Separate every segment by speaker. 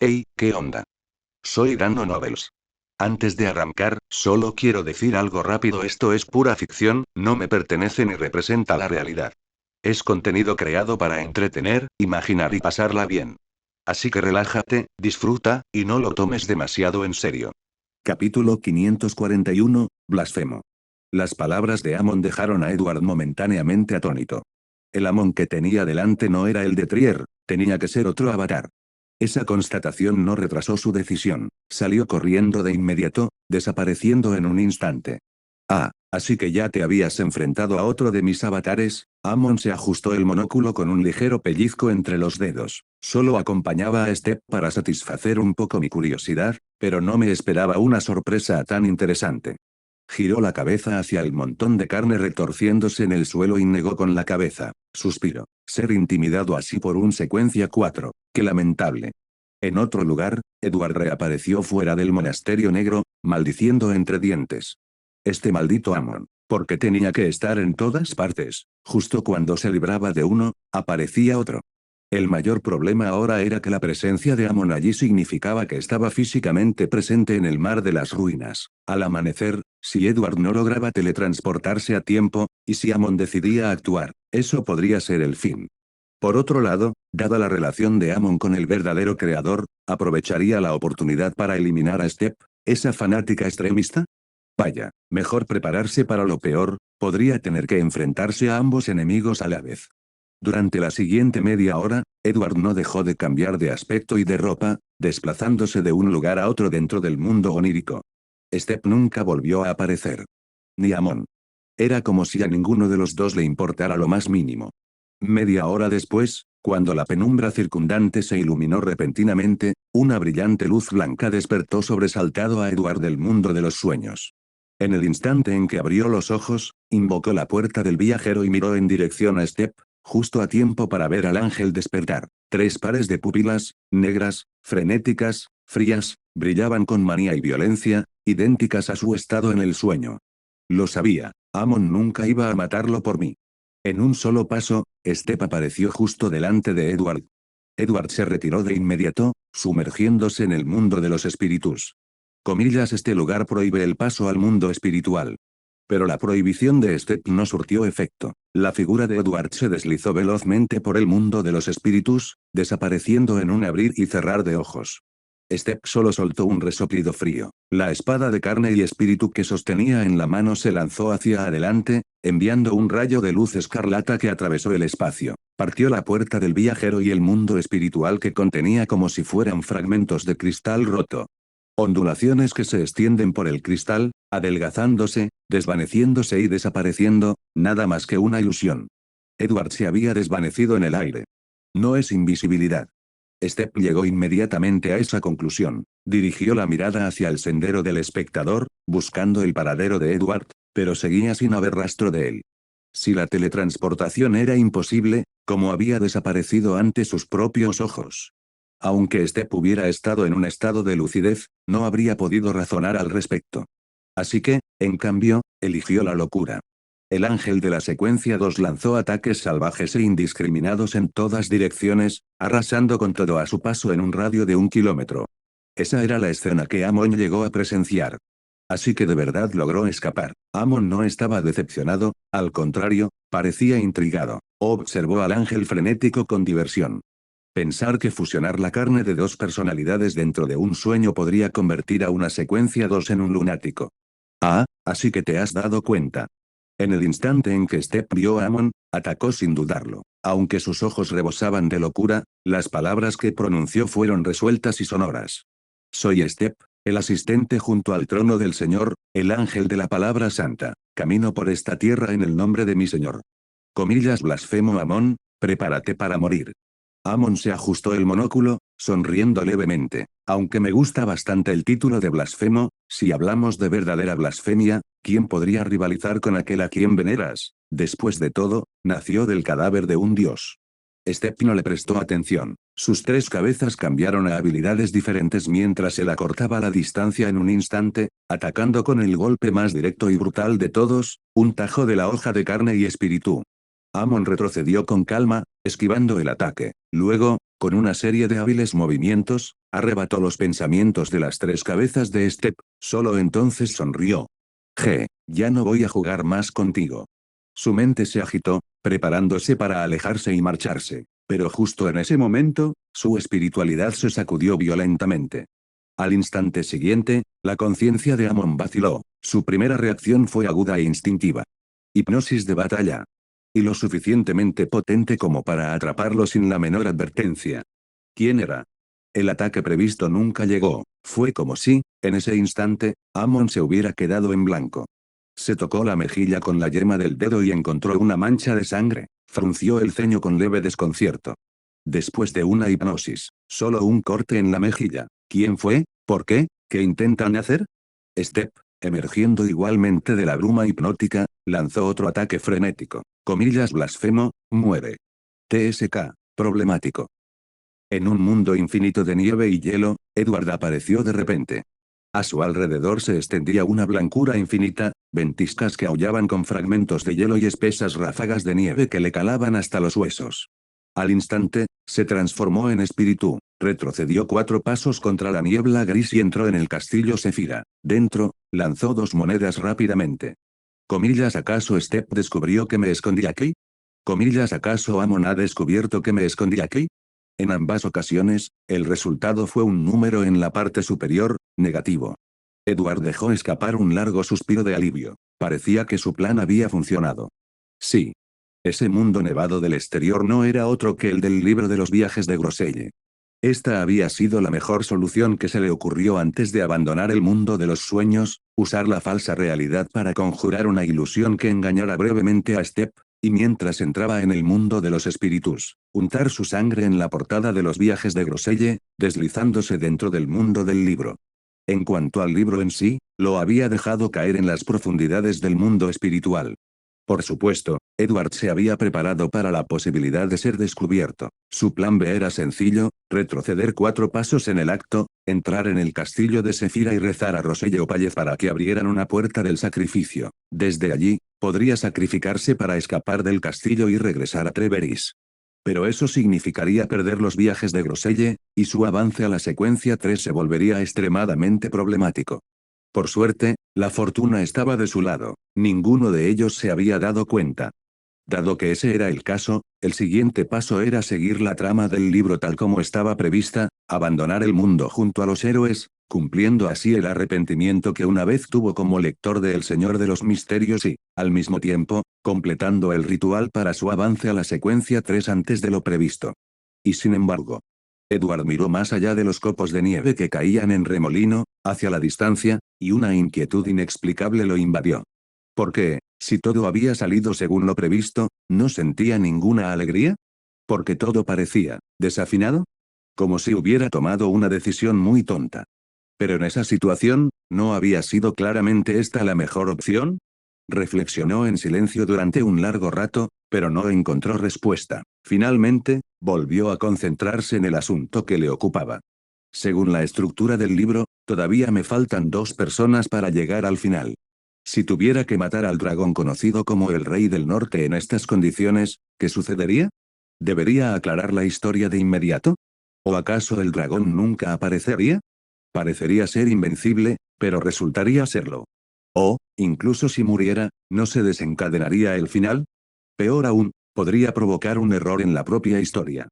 Speaker 1: Hey, ¿qué onda? Soy Dando Novels. Antes de arrancar, solo quiero decir algo rápido: esto es pura ficción, no me pertenece ni representa la realidad. Es contenido creado para entretener, imaginar y pasarla bien. Así que relájate, disfruta, y no lo tomes demasiado en serio.
Speaker 2: Capítulo 541, Blasfemo. Las palabras de Amon dejaron a Edward momentáneamente atónito. El Amon que tenía delante no era el de Trier, tenía que ser otro avatar. Esa constatación no retrasó su decisión, salió corriendo de inmediato, desapareciendo en un instante. Ah, así que ya te habías enfrentado a otro de mis avatares. Amon se ajustó el monóculo con un ligero pellizco entre los dedos. Solo acompañaba a Step para satisfacer un poco mi curiosidad, pero no me esperaba una sorpresa tan interesante. Giró la cabeza hacia el montón de carne retorciéndose en el suelo y negó con la cabeza. Suspiro. Ser intimidado así por un secuencia 4. Qué lamentable. En otro lugar, Edward reapareció fuera del monasterio negro, maldiciendo entre dientes. Este maldito Amon. ¿Por qué tenía que estar en todas partes? Justo cuando se libraba de uno, aparecía otro. El mayor problema ahora era que la presencia de Amon allí significaba que estaba físicamente presente en el mar de las ruinas. Al amanecer, si Edward no lograba teletransportarse a tiempo, y si Amon decidía actuar, eso podría ser el fin. Por otro lado, dada la relación de Amon con el verdadero creador, ¿aprovecharía la oportunidad para eliminar a Step, esa fanática extremista? Vaya, mejor prepararse para lo peor, podría tener que enfrentarse a ambos enemigos a la vez. Durante la siguiente media hora, Edward no dejó de cambiar de aspecto y de ropa, desplazándose de un lugar a otro dentro del mundo onírico. Step nunca volvió a aparecer. Ni Amon. Era como si a ninguno de los dos le importara lo más mínimo. Media hora después, cuando la penumbra circundante se iluminó repentinamente, una brillante luz blanca despertó sobresaltado a Edward del mundo de los sueños. En el instante en que abrió los ojos, invocó la puerta del viajero y miró en dirección a Step, justo a tiempo para ver al ángel despertar. Tres pares de pupilas, negras, frenéticas, frías, brillaban con manía y violencia, idénticas a su estado en el sueño. Lo sabía, Amon nunca iba a matarlo por mí. En un solo paso, Step apareció justo delante de Edward. Edward se retiró de inmediato, sumergiéndose en el mundo de los espíritus. Comillas, este lugar prohíbe el paso al mundo espiritual. Pero la prohibición de Step no surtió efecto. La figura de Edward se deslizó velozmente por el mundo de los espíritus, desapareciendo en un abrir y cerrar de ojos. Step solo soltó un resoplido frío. La espada de carne y espíritu que sostenía en la mano se lanzó hacia adelante, enviando un rayo de luz escarlata que atravesó el espacio. Partió la puerta del viajero y el mundo espiritual que contenía como si fueran fragmentos de cristal roto. Ondulaciones que se extienden por el cristal, adelgazándose, desvaneciéndose y desapareciendo, nada más que una ilusión. Edward se había desvanecido en el aire. No es invisibilidad. Step llegó inmediatamente a esa conclusión. Dirigió la mirada hacia el sendero del espectador, buscando el paradero de Edward, pero seguía sin haber rastro de él. Si la teletransportación era imposible, ¿cómo había desaparecido ante sus propios ojos? Aunque Step hubiera estado en un estado de lucidez, no habría podido razonar al respecto. Así que, en cambio, eligió la locura. El ángel de la secuencia 2 lanzó ataques salvajes e indiscriminados en todas direcciones, arrasando con todo a su paso en un radio de 1 kilómetro. Esa era la escena que Amon llegó a presenciar. Así que de verdad logró escapar. Amon no estaba decepcionado, al contrario, parecía intrigado. Observó al ángel frenético con diversión. Pensar que fusionar la carne de dos personalidades dentro de un sueño podría convertir a una secuencia 2 en un lunático. Ah, así que te has dado cuenta. En el instante en que Step vio a Amon, atacó sin dudarlo. Aunque sus ojos rebosaban de locura, las palabras que pronunció fueron resueltas y sonoras. Soy Step, el asistente junto al trono del Señor, el ángel de la palabra santa. Camino por esta tierra en el nombre de mi Señor. Comillas, blasfemo Amon, prepárate para morir. Amon se ajustó el monóculo, sonriendo levemente. Aunque me gusta bastante el título de blasfemo, si hablamos de verdadera blasfemia, ¿quién podría rivalizar con aquel a quien veneras? Después de todo, nació del cadáver de un dios. Step no le prestó atención. Sus tres cabezas cambiaron a habilidades diferentes mientras él acortaba la distancia en un instante, atacando con el golpe más directo y brutal de todos, un tajo de la hoja de carne y espíritu. Amon retrocedió con calma, esquivando el ataque. Luego, con una serie de hábiles movimientos, arrebató los pensamientos de las tres cabezas de Step. Solo entonces sonrió. Ya no voy a jugar más contigo. Su mente se agitó, preparándose para alejarse y marcharse. Pero justo en ese momento, su espiritualidad se sacudió violentamente. Al instante siguiente, la conciencia de Amon vaciló. Su primera reacción fue aguda e instintiva. Hipnosis de batalla. Y lo suficientemente potente como para atraparlo sin la menor advertencia. ¿Quién era? El ataque previsto nunca llegó. Fue como si, en ese instante, Amon se hubiera quedado en blanco. Se tocó la mejilla con la yema del dedo y encontró una mancha de sangre. Frunció el ceño con leve desconcierto. Después de una hipnosis, solo un corte en la mejilla. ¿Quién fue? ¿Por qué? ¿Qué intentan hacer? Step, emergiendo igualmente de la bruma hipnótica, lanzó otro ataque frenético. Comillas blasfemo, muere. TSK, problemático. En un mundo infinito de nieve y hielo, Edward apareció de repente. A su alrededor se extendía una blancura infinita, ventiscas que aullaban con fragmentos de hielo y espesas ráfagas de nieve que le calaban hasta los huesos. Al instante, se transformó en espíritu, retrocedió 4 pasos contra la niebla gris y entró en el castillo Sefira. Dentro, lanzó 2 monedas rápidamente. Comillas, ¿acaso Step descubrió que me escondí aquí? Comillas, ¿acaso Amon ha descubierto que me escondí aquí? En ambas ocasiones, el resultado fue un número en la parte superior, negativo. Edward dejó escapar un largo suspiro de alivio. Parecía que su plan había funcionado. Sí. Ese mundo nevado del exterior no era otro que el del libro de los viajes de Groselle. Esta había sido la mejor solución que se le ocurrió antes de abandonar el mundo de los sueños, usar la falsa realidad para conjurar una ilusión que engañara brevemente a Step, y mientras entraba en el mundo de los espíritus, untar su sangre en la portada de los viajes de Groselle, deslizándose dentro del mundo del libro. En cuanto al libro en sí, lo había dejado caer en las profundidades del mundo espiritual. Por supuesto, Edward se había preparado para la posibilidad de ser descubierto. Su plan B era sencillo, retroceder 4 pasos en el acto, entrar en el castillo de Sefira y rezar a Roselle Opallez para que abrieran una puerta del sacrificio. Desde allí, podría sacrificarse para escapar del castillo y regresar a Treveris. Pero eso significaría perder los viajes de Groselle, y su avance a la secuencia 3 se volvería extremadamente problemático. Por suerte, la fortuna estaba de su lado. Ninguno de ellos se había dado cuenta. Dado que ese era el caso, el siguiente paso era seguir la trama del libro tal como estaba prevista, abandonar el mundo junto a los héroes, cumpliendo así el arrepentimiento que una vez tuvo como lector de El Señor de los Misterios y, al mismo tiempo, completando el ritual para su avance a la secuencia 3 antes de lo previsto. Y sin embargo, Edward miró más allá de los copos de nieve que caían en remolino, hacia la distancia, y una inquietud inexplicable lo invadió. ¿Por qué, si todo había salido según lo previsto, no sentía ninguna alegría? ¿Porque todo parecía desafinado? Como si hubiera tomado una decisión muy tonta. Pero en esa situación, ¿no había sido claramente esta la mejor opción? Reflexionó en silencio durante un largo rato, pero no encontró respuesta. Finalmente, volvió a concentrarse en el asunto que le ocupaba. Según la estructura del libro, todavía me faltan 2 personas para llegar al final. Si tuviera que matar al dragón conocido como el Rey del Norte en estas condiciones, ¿qué sucedería? ¿Debería aclarar la historia de inmediato? ¿O acaso el dragón nunca aparecería? Parecería ser invencible, pero resultaría serlo. O, incluso si muriera, ¿no se desencadenaría el final? Peor aún, podría provocar un error en la propia historia.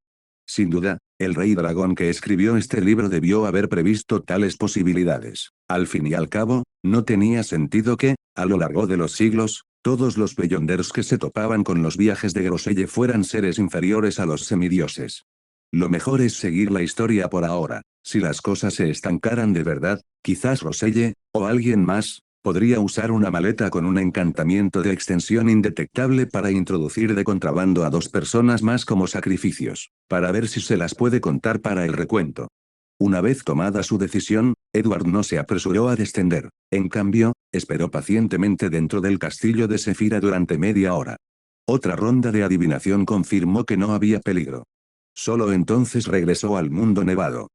Speaker 2: Sin duda, el rey dragón que escribió este libro debió haber previsto tales posibilidades. Al fin y al cabo, no tenía sentido que, a lo largo de los siglos, todos los Beyonders que se topaban con los viajes de Groselle fueran seres inferiores a los semidioses. Lo mejor es seguir la historia por ahora. Si las cosas se estancaran de verdad, quizás Roselle, o alguien más, podría usar una maleta con un encantamiento de extensión indetectable para introducir de contrabando a 2 personas más como sacrificios, para ver si se las puede contar para el recuento. Una vez tomada su decisión, Edward no se apresuró a descender. En cambio, esperó pacientemente dentro del castillo de Sefira durante media hora. Otra ronda de adivinación confirmó que no había peligro. Solo entonces regresó al mundo nevado.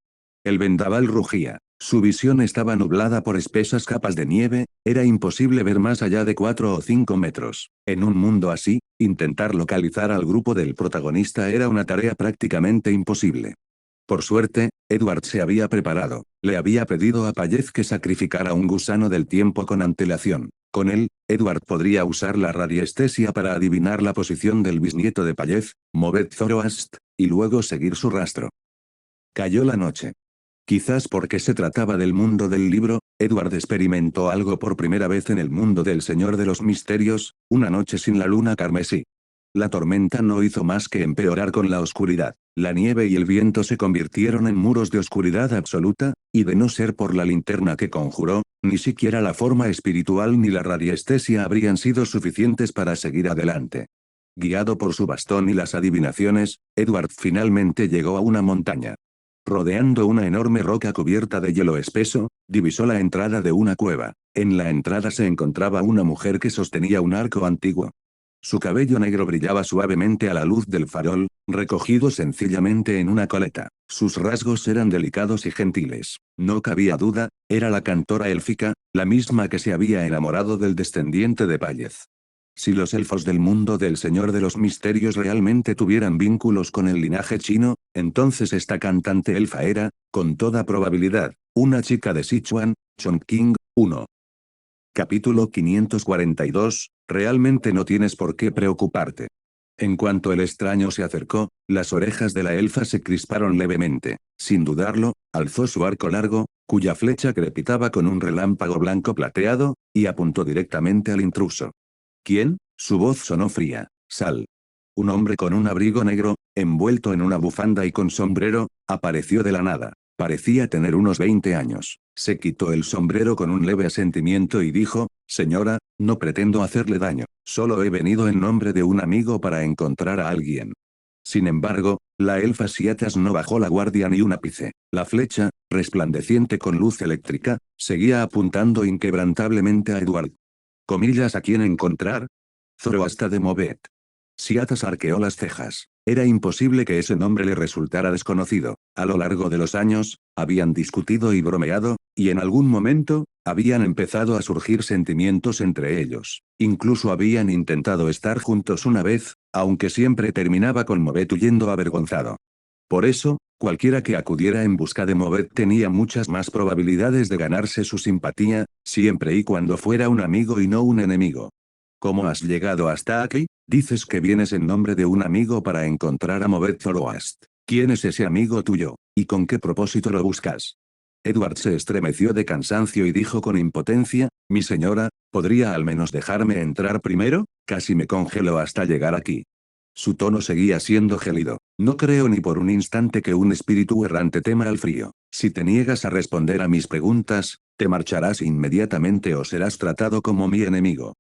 Speaker 2: El vendaval rugía. Su visión estaba nublada por espesas capas de nieve, era imposible ver más allá de 4 o 5 metros. En un mundo así, Intentar localizar al grupo del protagonista era una tarea prácticamente imposible. Por suerte, Edward se había preparado. Le había pedido a Payez que sacrificara un gusano del tiempo con antelación. Con él, Edward podría usar la radiestesia para adivinar la posición del bisnieto de Payez, Movet Zoroast, y luego seguir su rastro. Cayó la noche. Quizás porque se trataba del mundo del libro, Edward experimentó algo por primera vez en el mundo del Señor de los Misterios, una noche sin la luna carmesí. La tormenta no hizo más que empeorar con la oscuridad. La nieve y el viento se convirtieron en muros de oscuridad absoluta, y de no ser por la linterna que conjuró, ni siquiera la forma espiritual ni la radiestesia habrían sido suficientes para seguir adelante. Guiado por su bastón y las adivinaciones, Edward finalmente llegó a una montaña. Rodeando una enorme roca cubierta de hielo espeso, divisó la entrada de una cueva. En la entrada se encontraba una mujer que sostenía un arco antiguo. Su cabello negro brillaba suavemente a la luz del farol, recogido sencillamente en una coleta. Sus rasgos eran delicados y gentiles. No cabía duda, era la cantora élfica, la misma que se había enamorado del descendiente de Payez. Si los elfos del mundo del Señor de los Misterios realmente tuvieran vínculos con el linaje chino, entonces esta cantante elfa era, con toda probabilidad, una chica de Sichuan, Chongqing, 1. Capítulo 542, realmente no tienes por qué preocuparte. En cuanto el extraño se acercó, las orejas de la elfa se crisparon levemente. Sin dudarlo, alzó su arco largo, cuya flecha crepitaba con un relámpago blanco plateado, y apuntó directamente al intruso. ¿Quién? Su voz sonó fría. Sal. Un hombre con un abrigo negro, envuelto en una bufanda y con sombrero, apareció de la nada. Parecía tener unos 20 años. Se quitó el sombrero con un leve asentimiento y dijo, «Señora, no pretendo hacerle daño, solo he venido en nombre de un amigo para encontrar a alguien». Sin embargo, la elfa Siatas no bajó la guardia ni un ápice. La flecha, resplandeciente con luz eléctrica, seguía apuntando inquebrantablemente a Edward. ¿A quién encontrar? Zoroasta de Movet. Siatas arqueó las cejas. Era imposible que ese nombre le resultara desconocido. A lo largo de los años, habían discutido y bromeado, y en algún momento, habían empezado a surgir sentimientos entre ellos. Incluso habían intentado estar juntos una vez, aunque siempre terminaba con Movet huyendo avergonzado. Por eso, cualquiera que acudiera en busca de Movet tenía muchas más probabilidades de ganarse su simpatía, siempre y cuando fuera un amigo y no un enemigo. ¿Cómo has llegado hasta aquí? Dices que vienes en nombre de un amigo para encontrar a Movet Zoroast. ¿Quién es ese amigo tuyo? ¿Y con qué propósito lo buscas? Edward se estremeció de cansancio y dijo con impotencia, «Mi señora, ¿podría al menos dejarme entrar primero? Casi me congelo hasta llegar aquí». Su tono seguía siendo gélido. «No creo ni por un instante que un espíritu errante tema al frío. Si te niegas a responder a mis preguntas, te marcharás inmediatamente o serás tratado como mi enemigo».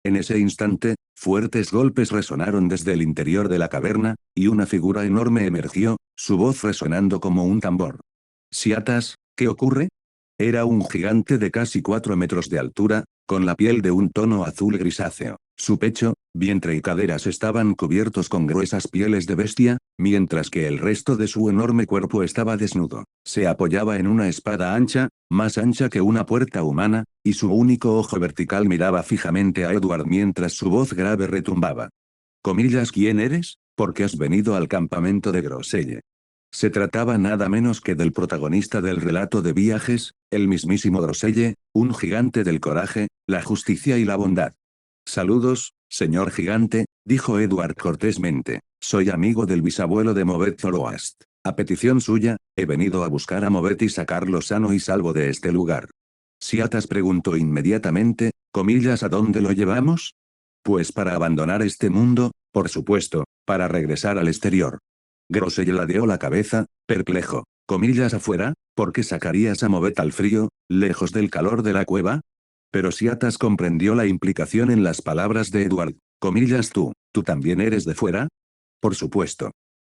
Speaker 2: En ese instante, fuertes golpes resonaron desde el interior de la caverna, y una figura enorme emergió, su voz resonando como un tambor. «Siatas, ¿qué ocurre?» Era un gigante de casi 4 metros de altura, con la piel de un tono azul grisáceo. Su pecho, vientre y caderas estaban cubiertos con gruesas pieles de bestia, mientras que el resto de su enorme cuerpo estaba desnudo. Se apoyaba en una espada ancha, más ancha que una puerta humana, y su único ojo vertical miraba fijamente a Edward mientras su voz grave retumbaba. «¿Quién eres? ¿Por qué has venido al campamento de Groselle?» Se trataba nada menos que del protagonista del relato de viajes, el mismísimo Groselle, un gigante del coraje, la justicia y la bondad. «Saludos, señor gigante», dijo Edward cortésmente. «Soy amigo del bisabuelo de Movet Zoroast. A petición suya, he venido a buscar a Movet y sacarlo sano y salvo de este lugar». Siatas preguntó inmediatamente, «¿A dónde lo llevamos?» «Pues para abandonar este mundo, por supuesto, para regresar al exterior». Groselle ladeó la cabeza, perplejo. «¿Afuera? ¿Por qué sacarías a Movet al frío, lejos del calor de la cueva?» Pero Siatas comprendió la implicación en las palabras de Edward. ¿Tú también eres de fuera?» «Por supuesto».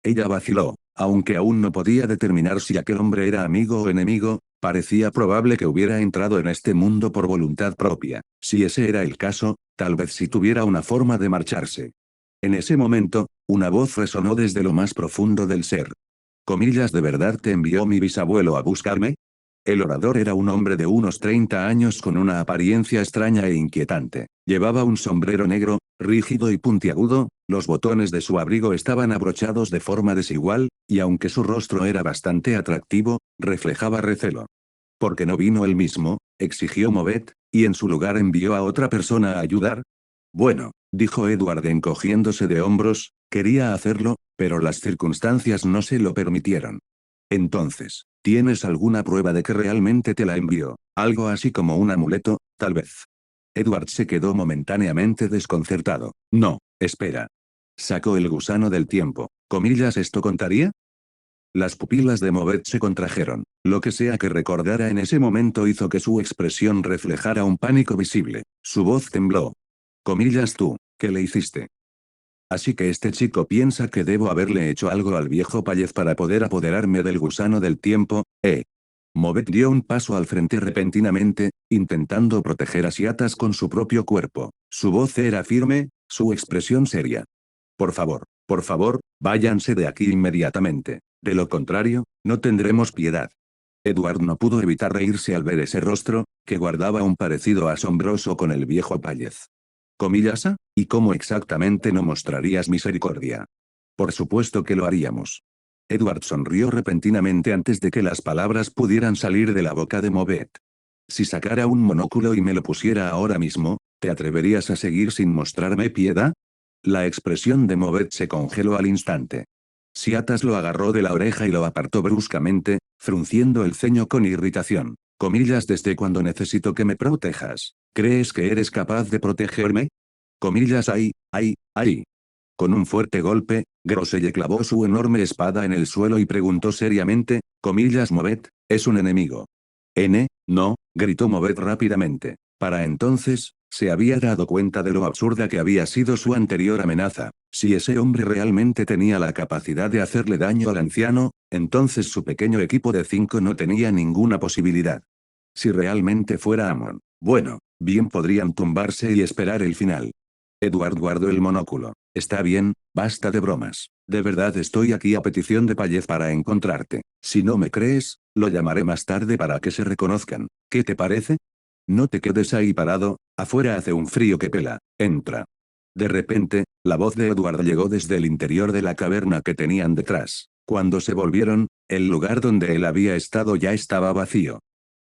Speaker 2: Ella vaciló. Aunque aún no podía determinar si aquel hombre era amigo o enemigo, parecía probable que hubiera entrado en este mundo por voluntad propia. Si ese era el caso, tal vez si tuviera una forma de marcharse. En ese momento, una voz resonó desde lo más profundo del ser. «¿De verdad te envió mi bisabuelo a buscarme?» El orador era un hombre de unos 30 años con una apariencia extraña e inquietante. Llevaba un sombrero negro, rígido y puntiagudo, Los botones de su abrigo estaban abrochados de forma desigual, y aunque su rostro era bastante atractivo, reflejaba recelo. ¿Por qué no vino él mismo?, exigió Movet, y en su lugar envió a otra persona a ayudar. Bueno, dijo Edward encogiéndose de hombros, quería hacerlo, pero las circunstancias no se lo permitieron. Entonces, ¿tienes alguna prueba de que realmente te la envió? Algo así como un amuleto, tal vez. Edward se quedó momentáneamente desconcertado. No, espera. Sacó el gusano del tiempo. ¿Comillas esto contaría? Las pupilas de Movet se contrajeron. Lo que sea que recordara en ese momento hizo que su expresión reflejara un pánico visible. Su voz tembló. Comillas tú, ¿qué le hiciste? Así que este chico piensa que debo haberle hecho algo al viejo Payez para poder apoderarme del gusano del tiempo, ¿eh? Movet dio un paso al frente repentinamente, intentando proteger a Siatas con su propio cuerpo. Su voz era firme, su expresión seria. Por favor, váyanse de aquí inmediatamente. De lo contrario, no tendremos piedad. Edward no pudo evitar reírse al ver ese rostro, que guardaba un parecido asombroso con el viejo Payez. ¿Comillasa? ¿Y cómo exactamente no mostrarías misericordia? Por supuesto que lo haríamos. Edward sonrió repentinamente antes de que las palabras pudieran salir de la boca de Movet. Si sacara un monóculo y me lo pusiera ahora mismo, ¿te atreverías a seguir sin mostrarme piedad? La expresión de Movet se congeló al instante. Siatas lo agarró de la oreja y lo apartó bruscamente, frunciendo el ceño con irritación. Comillas desde cuando necesito que me protejas. ¿Crees que eres capaz de protegerme? Comillas ay, ay, ay. Con un fuerte golpe, Groselle clavó su enorme espada en el suelo y preguntó seriamente, comillas Movet, ¿es un enemigo? No, gritó Movet rápidamente. Para entonces, se había dado cuenta de lo absurda que había sido su anterior amenaza. Si ese hombre realmente tenía la capacidad de hacerle daño al anciano, entonces su pequeño equipo de 5 no tenía ninguna posibilidad. Si realmente fuera Amon, bueno, bien podrían tumbarse y esperar el final. Edward guardó el monóculo. Está bien, basta de bromas. De verdad estoy aquí a petición de Payez para encontrarte. Si no me crees, lo llamaré más tarde para que se reconozcan. ¿Qué te parece? No te quedes ahí parado, afuera hace un frío que pela. Entra. De repente, la voz de Edward llegó desde el interior de la caverna que tenían detrás. Cuando se volvieron, el lugar donde él había estado ya estaba vacío.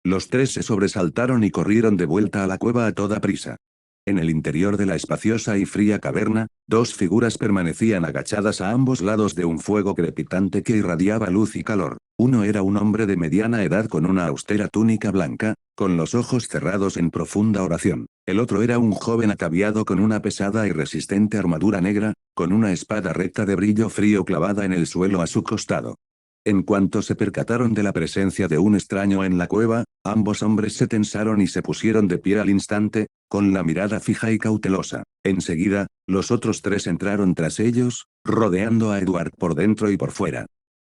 Speaker 2: Los tres se sobresaltaron y corrieron de vuelta a la cueva a toda prisa. En el interior de la espaciosa y fría caverna, dos figuras permanecían agachadas a ambos lados de un fuego crepitante que irradiaba luz y calor. Uno era un hombre de mediana edad con una austera túnica blanca, con los ojos cerrados en profunda oración. El otro era un joven ataviado con una pesada y resistente armadura negra, con una espada recta de brillo frío clavada en el suelo a su costado. En cuanto se percataron de la presencia de un extraño en la cueva, ambos hombres se tensaron y se pusieron de pie al instante, con la mirada fija y cautelosa. Enseguida, los otros tres entraron tras ellos, rodeando a Edward por dentro y por fuera.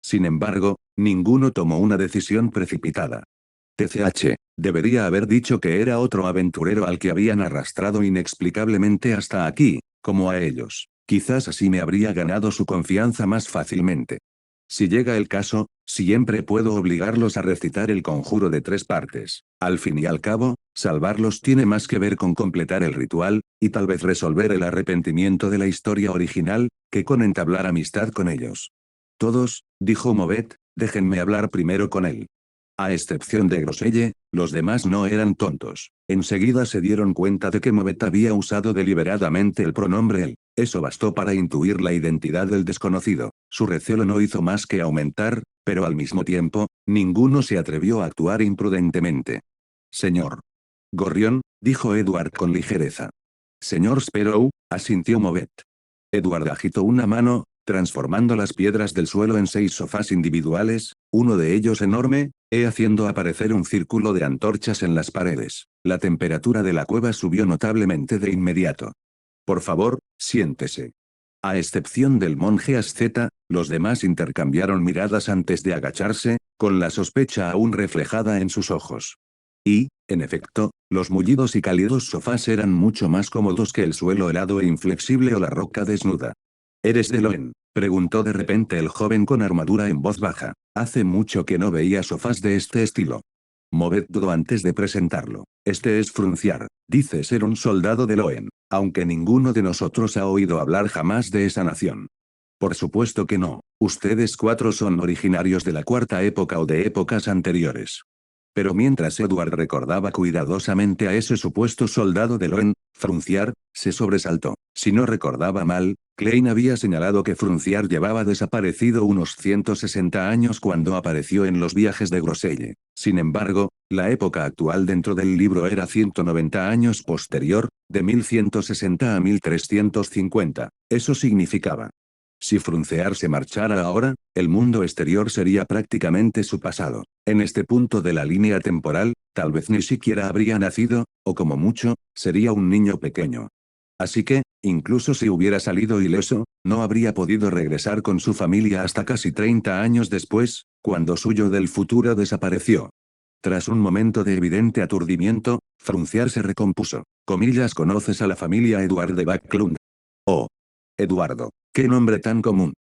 Speaker 2: Sin embargo, ninguno tomó una decisión precipitada. TCH, debería haber dicho que era otro aventurero al que habían arrastrado inexplicablemente hasta aquí, como a ellos. Quizás así me habría ganado su confianza más fácilmente. Si llega el caso, siempre puedo obligarlos a recitar el conjuro de 3 partes. Al fin y al cabo, salvarlos tiene más que ver con completar el ritual, y tal vez resolver el arrepentimiento de la historia original, que con entablar amistad con ellos. Todos, dijo Movet, déjenme hablar primero con él. A excepción de Groselle, los demás no eran tontos. Enseguida se dieron cuenta de que Movet había usado deliberadamente el pronombre él. Eso bastó para intuir la identidad del desconocido. Su recelo no hizo más que aumentar, pero al mismo tiempo, ninguno se atrevió a actuar imprudentemente. Señor Gorrión, dijo Edward con ligereza. Señor Sparrow, asintió Movet. Edward agitó una mano, transformando las piedras del suelo en 6 sofás individuales, uno de ellos enorme, haciendo aparecer un círculo de antorchas en las paredes. La temperatura de la cueva subió notablemente de inmediato. Por favor, siéntese. A excepción del monje asceta, los demás intercambiaron miradas antes de agacharse, con la sospecha aún reflejada en sus ojos. Y, en efecto, los mullidos y cálidos sofás eran mucho más cómodos que el suelo helado e inflexible o la roca desnuda. ¿Eres de Loen?, preguntó de repente el joven con armadura en voz baja. Hace mucho que no veía sofás de este estilo. Movet dudó antes de presentarlo. Este es Frunciar. Dice ser un soldado de Loen. Aunque ninguno de nosotros ha oído hablar jamás de esa nación. Por supuesto que no, ustedes cuatro son originarios de la cuarta época o de épocas anteriores. Pero mientras Edward recordaba cuidadosamente a ese supuesto soldado de Loen, Frunciar, se sobresaltó. Si no recordaba mal, Klein había señalado que Frunciar llevaba desaparecido unos 160 años cuando apareció en los viajes de Groselle. Sin embargo, la época actual dentro del libro era 190 años posterior, de 1160 a 1350. Eso significaba. Si Fruncear se marchara ahora, el mundo exterior sería prácticamente su pasado. En este punto de la línea temporal, tal vez ni siquiera habría nacido, o como mucho, sería un niño pequeño. Así que, incluso si hubiera salido ileso, no habría podido regresar con su familia hasta casi 30 años después, cuando su yo del futuro desapareció. Tras un momento de evidente aturdimiento, Frunciar se recompuso. ¿Conoces a la familia Edward de Backlund? Oh. Eduardo. ¿Qué nombre tan común?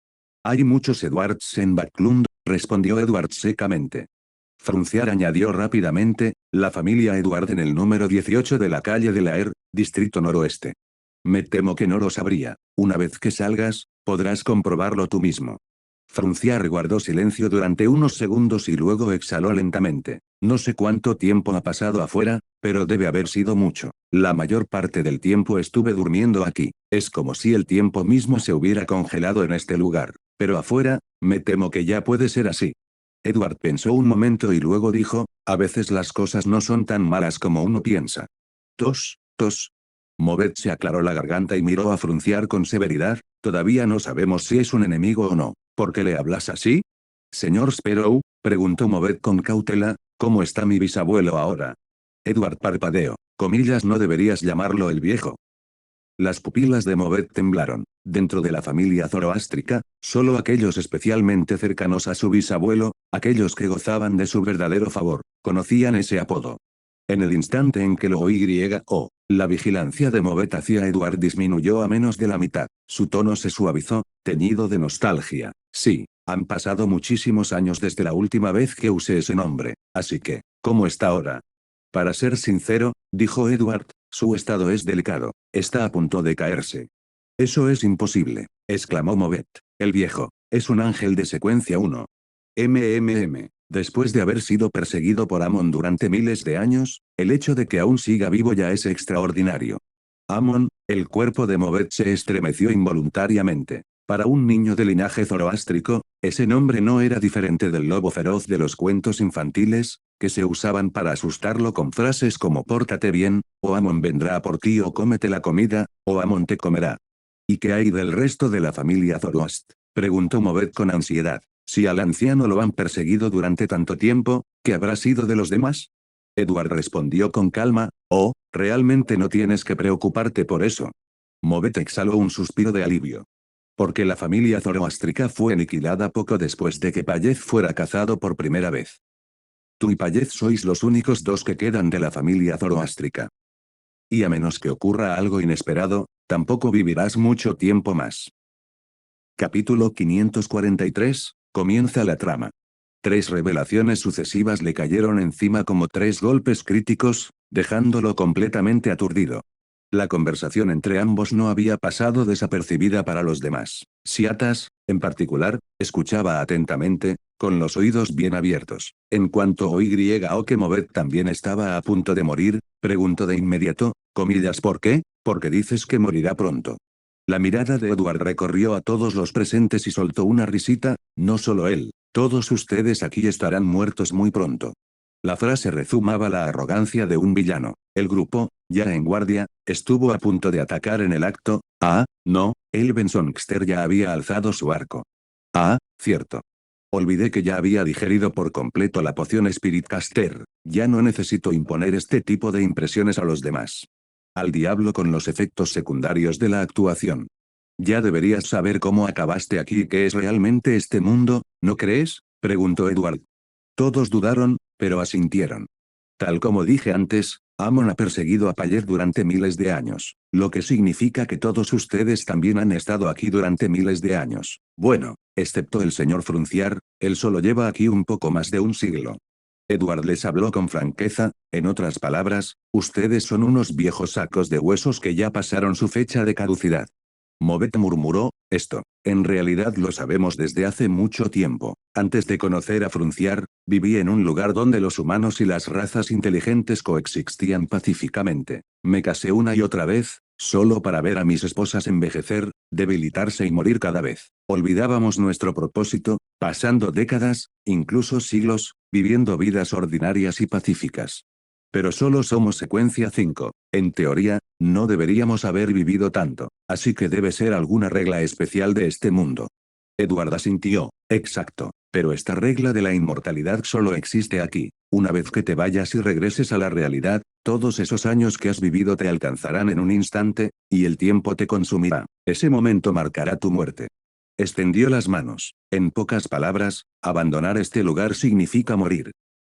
Speaker 2: Hay muchos Edwards en Backlund, respondió Edward secamente. Frunciar añadió rápidamente, la familia Edward en el número 18 de la calle de la distrito noroeste. Me temo que no lo sabría. Una vez que salgas, podrás comprobarlo tú mismo. Frunciar guardó silencio durante unos segundos y luego exhaló lentamente. No sé cuánto tiempo ha pasado afuera, pero debe haber sido mucho. La mayor parte del tiempo estuve durmiendo aquí. Es como si el tiempo mismo se hubiera congelado en este lugar. Pero afuera, me temo que ya puede ser así. Edward pensó un momento y luego dijo, a veces las cosas no son tan malas como uno piensa. Tos, tos. Movet se aclaró la garganta y miró a Frunciar con severidad, todavía no sabemos si es un enemigo o no. ¿Por qué le hablas así? Señor Sparrow, preguntó Movet con cautela, ¿cómo está mi bisabuelo ahora? Edward parpadeó. No deberías llamarlo el viejo. Las pupilas de Movet temblaron. Dentro de la familia zoroástrica, solo aquellos especialmente cercanos a su bisabuelo, aquellos que gozaban de su verdadero favor, conocían ese apodo. En el instante en que lo oí la vigilancia de Movet hacia Edward disminuyó a menos de la mitad. Su tono se suavizó, teñido de nostalgia. Sí, han pasado muchísimos años desde la última vez que usé ese nombre, así que, ¿cómo está ahora? Para ser sincero, dijo Edward, su estado es delicado, está a punto de caerse. Eso es imposible, exclamó Movet. El viejo, es un ángel de secuencia 1. Después de haber sido perseguido por Amon durante miles de años, el hecho de que aún siga vivo ya es extraordinario. Amon, el cuerpo de Movet se estremeció involuntariamente. Para un niño de linaje zoroástrico, ese nombre no era diferente del lobo feroz de los cuentos infantiles, que se usaban para asustarlo con frases como pórtate bien, o Amon vendrá por ti o cómete la comida, o Amon te comerá. ¿Y qué hay del resto de la familia Zoroast? Preguntó Movet con ansiedad. Si al anciano lo han perseguido durante tanto tiempo, ¿qué habrá sido de los demás? Edward respondió con calma, oh, realmente no tienes que preocuparte por eso. Movet exhaló un suspiro de alivio. Porque la familia zoroástrica fue aniquilada poco después de que Payez fuera cazado por primera vez. Tú y Payez sois los únicos dos que quedan de la familia zoroástrica. Y a menos que ocurra algo inesperado, tampoco vivirás mucho tiempo más. Capítulo 543, comienza la trama. 3 revelaciones sucesivas le cayeron encima como 3 golpes críticos, dejándolo completamente aturdido. La conversación entre ambos no había pasado desapercibida para los demás. Siatas, en particular, escuchaba atentamente, con los oídos bien abiertos. En cuanto oí que Movet también estaba a punto de morir, preguntó de inmediato, ¿por qué? Porque dices que morirá pronto. La mirada de Edward recorrió a todos los presentes y soltó una risita, no solo él, todos ustedes aquí estarán muertos muy pronto. La frase rezumaba la arrogancia de un villano. El grupo, ya en guardia, estuvo a punto de atacar en el acto. No, Elvensongster ya había alzado su arco. Cierto. Olvidé que ya había digerido por completo la poción Spiritcaster, ya no necesito imponer este tipo de impresiones a los demás. Al diablo con los efectos secundarios de la actuación. Ya deberías saber cómo acabaste aquí y qué es realmente este mundo, ¿no crees? Preguntó Edward. Todos dudaron, pero asintieron. Tal como dije antes, Amon ha perseguido a Payez durante miles de años, lo que significa que todos ustedes también han estado aquí durante miles de años. Bueno, excepto el señor Frunciar, él solo lleva aquí un poco más de un siglo. Edward les habló con franqueza, en otras palabras, ustedes son unos viejos sacos de huesos que ya pasaron su fecha de caducidad. Movet murmuró, esto, en realidad lo sabemos desde hace mucho tiempo. Antes de conocer a Frunciar, viví en un lugar donde los humanos y las razas inteligentes coexistían pacíficamente. Me casé una y otra vez, solo para ver a mis esposas envejecer, debilitarse y morir cada vez. Olvidábamos nuestro propósito, pasando décadas, incluso siglos, viviendo vidas ordinarias y pacíficas. Pero solo somos secuencia 5. En teoría, no deberíamos haber vivido tanto, así que debe ser alguna regla especial de este mundo. Edward asintió, exacto, pero esta regla de la inmortalidad solo existe aquí. Una vez que te vayas y regreses a la realidad, todos esos años que has vivido te alcanzarán en un instante, y el tiempo te consumirá. Ese momento marcará tu muerte. Extendió las manos. En pocas palabras, abandonar este lugar significa morir.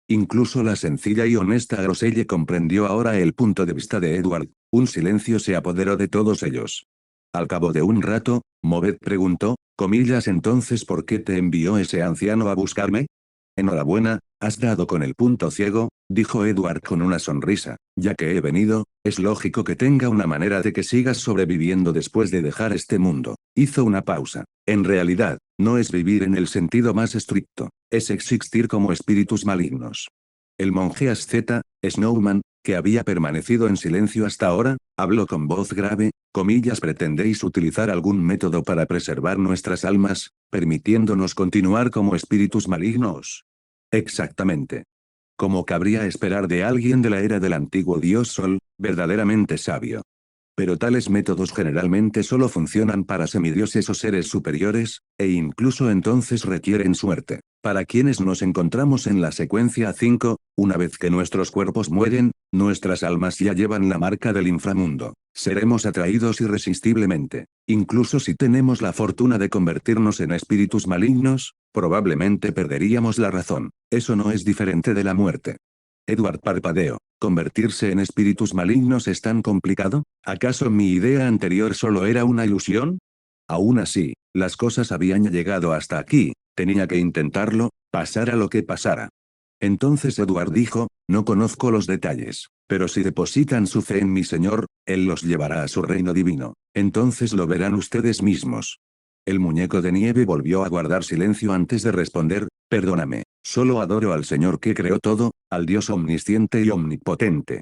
Speaker 2: Incluso la sencilla y honesta Roselle comprendió ahora el punto de vista de Edward. Un silencio se apoderó de todos ellos. Al cabo de un rato, Movet preguntó, comillas entonces ¿por qué te envió ese anciano a buscarme? Enhorabuena, has dado con el punto ciego, dijo Edward con una sonrisa, ya que he venido, es lógico que tenga una manera de que sigas sobreviviendo después de dejar este mundo. Hizo una pausa. En realidad, no es vivir en el sentido más estricto, es existir como espíritus malignos. El monje asceta, Snowman, que había permanecido en silencio hasta ahora, habló con voz grave, comillas ¿pretendéis utilizar algún método para preservar nuestras almas, permitiéndonos continuar como espíritus malignos? Exactamente. Como cabría esperar de alguien de la era del antiguo dios Sol, verdaderamente sabio. Pero tales métodos generalmente solo funcionan para semidioses o seres superiores, e incluso entonces requieren suerte. Para quienes nos encontramos en la secuencia 5, una vez que nuestros cuerpos mueren, nuestras almas ya llevan la marca del inframundo. Seremos atraídos irresistiblemente. Incluso si tenemos la fortuna de convertirnos en espíritus malignos, probablemente perderíamos la razón. Eso no es diferente de la muerte. Edward parpadeó. ¿Convertirse en espíritus malignos es tan complicado? ¿Acaso mi idea anterior solo era una ilusión? Aún así, las cosas habían llegado hasta aquí, tenía que intentarlo, pasara lo que pasara. Entonces Edward dijo, no conozco los detalles, pero si depositan su fe en mi Señor, Él los llevará a su reino divino. Entonces lo verán ustedes mismos. El muñeco de nieve volvió a guardar silencio antes de responder, perdóname, solo adoro al Señor que creó todo, al Dios omnisciente y omnipotente.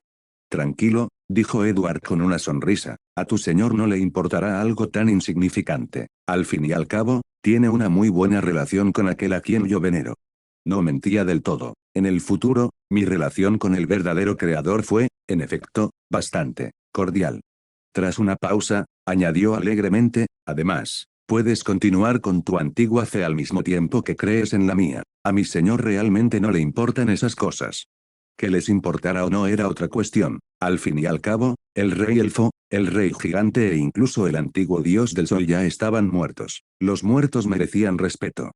Speaker 2: Tranquilo, dijo Edward con una sonrisa, a tu Señor no le importará algo tan insignificante. Al fin y al cabo, tiene una muy buena relación con aquel a quien yo venero. No mentía del todo. En el futuro, mi relación con el verdadero creador fue, en efecto, bastante cordial. Tras una pausa, añadió alegremente, además, puedes continuar con tu antigua fe al mismo tiempo que crees en la mía. A mi señor realmente no le importan esas cosas. Que les importara o no era otra cuestión. Al fin y al cabo, el rey elfo, el rey gigante e incluso el antiguo dios del sol ya estaban muertos. Los muertos merecían respeto.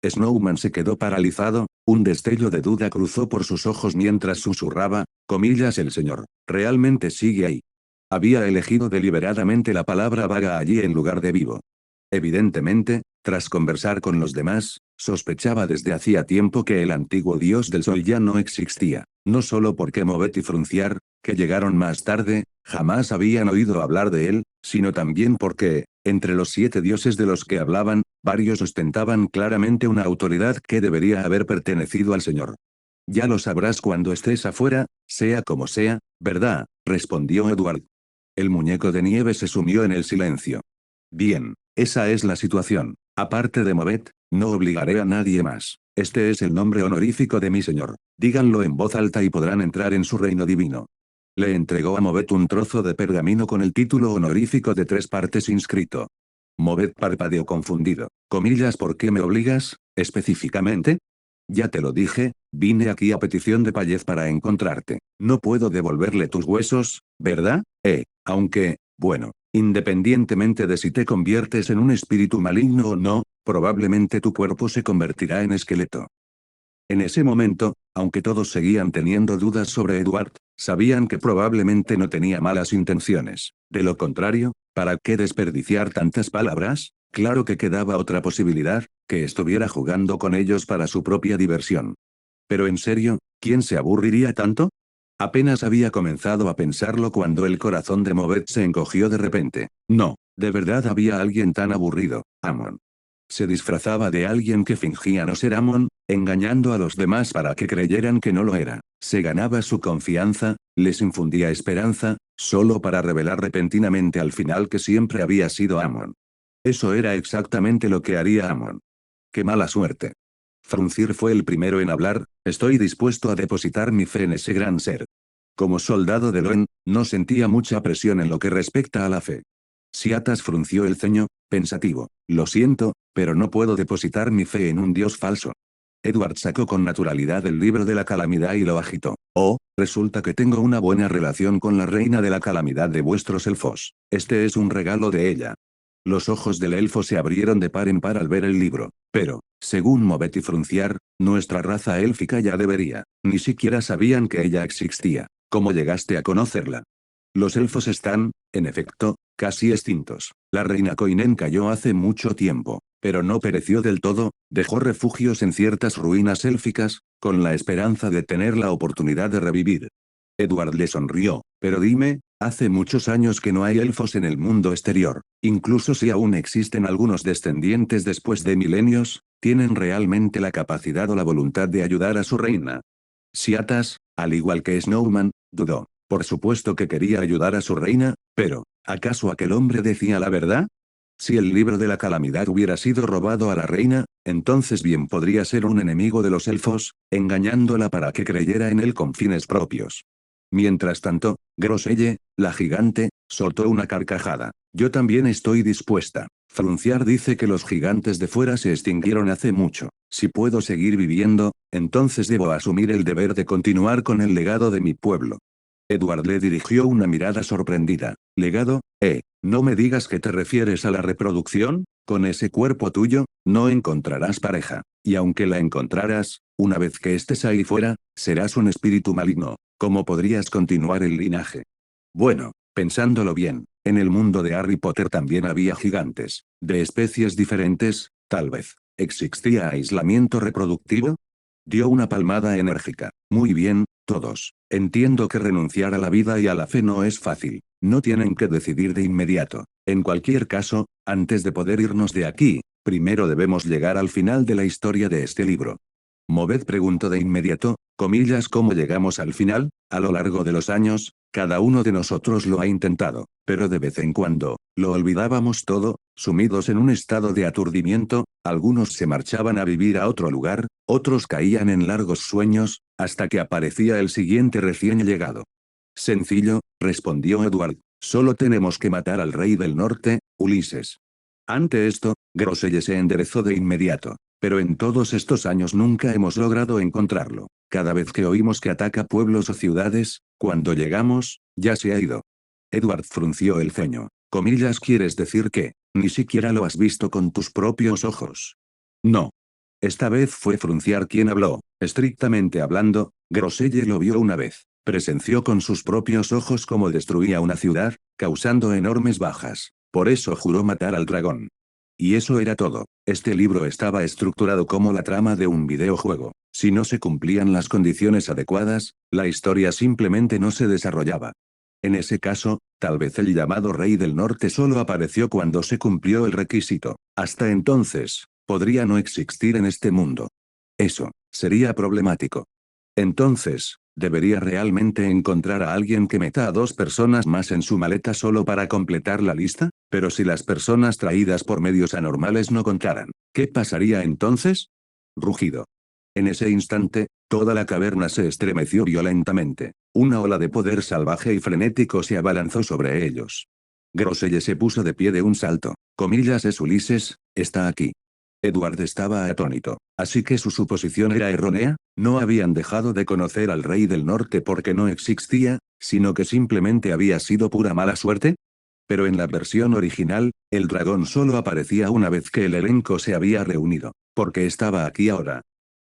Speaker 2: Snowman se quedó paralizado, un destello de duda cruzó por sus ojos mientras susurraba, comillas el señor, realmente sigue ahí. Había elegido deliberadamente la palabra vaga allí en lugar de vivo. Evidentemente, tras conversar con los demás, sospechaba desde hacía tiempo que el antiguo dios del sol ya no existía, no solo porque Movet y Frunciar, que llegaron más tarde, jamás habían oído hablar de él, sino también porque, entre los 7 dioses de los que hablaban, varios ostentaban claramente una autoridad que debería haber pertenecido al Señor. Ya lo sabrás cuando estés afuera, sea como sea, ¿verdad?, respondió Edward. El muñeco de nieve se sumió en el silencio. Bien, esa es la situación. Aparte de Movet, no obligaré a nadie más. Este es el nombre honorífico de mi señor. Díganlo en voz alta y podrán entrar en su reino divino. Le entregó a Movet un trozo de pergamino con el título honorífico de 3 partes inscrito. Movet parpadeó confundido. Comillas, ¿por qué me obligas, específicamente? Ya te lo dije, vine aquí a petición de Payez para encontrarte. No puedo devolverle tus huesos, ¿verdad? Aunque, bueno, independientemente de si te conviertes en un espíritu maligno o no, probablemente tu cuerpo se convertirá en esqueleto. En ese momento, aunque todos seguían teniendo dudas sobre Edward, sabían que probablemente no tenía malas intenciones. De lo contrario, ¿para qué desperdiciar tantas palabras? Claro que quedaba otra posibilidad, que estuviera jugando con ellos para su propia diversión. Pero en serio, ¿quién se aburriría tanto? Apenas había comenzado a pensarlo cuando el corazón de Movet se encogió de repente. No, de verdad había alguien tan aburrido, Amon. Se disfrazaba de alguien que fingía no ser Amon, engañando a los demás para que creyeran que no lo era. Se ganaba su confianza, les infundía esperanza, solo para revelar repentinamente al final que siempre había sido Amon. Eso era exactamente lo que haría Amon. ¡Qué mala suerte! Fruncir fue el primero en hablar, estoy dispuesto a depositar mi fe en ese gran ser. Como soldado de Loen, no sentía mucha presión en lo que respecta a la fe. Siatas frunció el ceño, pensativo. Lo siento, pero no puedo depositar mi fe en un dios falso. Edward sacó con naturalidad el libro de la calamidad y lo agitó. Oh, resulta que tengo una buena relación con la reina de la calamidad de vuestros elfos. Este es un regalo de ella. Los ojos del elfo se abrieron de par en par al ver el libro. Pero, según Movet y Frunciar, nuestra raza élfica ya debería. Ni siquiera sabían que ella existía. ¿Cómo llegaste a conocerla? Los elfos están, en efecto, casi extintos. La reina Koinen cayó hace mucho tiempo, pero no pereció del todo, dejó refugios en ciertas ruinas élficas, con la esperanza de tener la oportunidad de revivir. Edward le sonrió, pero dime, hace muchos años que no hay elfos en el mundo exterior, incluso si aún existen algunos descendientes después de milenios, ¿tienen realmente la capacidad o la voluntad de ayudar a su reina? Siatas, al igual que Snowman, dudó. Por supuesto que quería ayudar a su reina, pero, ¿acaso aquel hombre decía la verdad? Si el libro de la calamidad hubiera sido robado a la reina, entonces bien podría ser un enemigo de los elfos, engañándola para que creyera en él con fines propios. Mientras tanto, Groselle, la gigante, soltó una carcajada. Yo también estoy dispuesta. Frunciar dice que los gigantes de fuera se extinguieron hace mucho. Si puedo seguir viviendo, entonces debo asumir el deber de continuar con el legado de mi pueblo. Edward le dirigió una mirada sorprendida. ¿Legado? No me digas que te refieres a la reproducción, con ese cuerpo tuyo, no encontrarás pareja. Y aunque la encontraras, una vez que estés ahí fuera, serás un espíritu maligno. ¿Cómo podrías continuar el linaje? Bueno, pensándolo bien, en el mundo de Harry Potter también había gigantes. De especies diferentes, tal vez. ¿Existía aislamiento reproductivo? Dio una palmada enérgica. Muy bien, todos. Entiendo que renunciar a la vida y a la fe no es fácil. No tienen que decidir de inmediato. En cualquier caso, antes de poder irnos de aquí, primero debemos llegar al final de la historia de este libro. Movet preguntó de inmediato, comillas, ¿cómo llegamos al final? A lo largo de los años, cada uno de nosotros lo ha intentado, pero de vez en cuando, lo olvidábamos todo, sumidos en un estado de aturdimiento, algunos se marchaban a vivir a otro lugar, otros caían en largos sueños, hasta que aparecía el siguiente recién llegado. Sencillo, respondió Edward, solo tenemos que matar al rey del norte, Ulises. Ante esto, Groselle se enderezó de inmediato. Pero en todos estos años nunca hemos logrado encontrarlo. Cada vez que oímos que ataca pueblos o ciudades, cuando llegamos, ya se ha ido. Edward frunció el ceño. Comillas, ¿quieres decir que ni siquiera lo has visto con tus propios ojos? No. Esta vez fue Frunciar quien habló. Estrictamente hablando, Groselle lo vio una vez. Presenció con sus propios ojos cómo destruía una ciudad, causando enormes bajas. Por eso juró matar al dragón. Y eso era todo. Este libro estaba estructurado como la trama de un videojuego. Si no se cumplían las condiciones adecuadas, la historia simplemente no se desarrollaba. En ese caso, tal vez el llamado Rey del Norte solo apareció cuando se cumplió el requisito. Hasta entonces, podría no existir en este mundo. Eso, sería problemático. Entonces, ¿debería realmente encontrar a alguien que meta a 2 personas más en su maleta solo para completar la lista? Pero si las personas traídas por medios anormales no contaran, ¿qué pasaría entonces? Rugido. En ese instante, toda la caverna se estremeció violentamente. Una ola de poder salvaje y frenético se abalanzó sobre ellos. Groselle se puso de pie de un salto. Comillas, es Ulises, está aquí. Edward estaba atónito. ¿Así que su suposición era errónea? ¿No habían dejado de conocer al Rey del Norte porque no existía, sino que simplemente había sido pura mala suerte? Pero en la versión original, el dragón solo aparecía una vez que el elenco se había reunido. Porque estaba aquí ahora.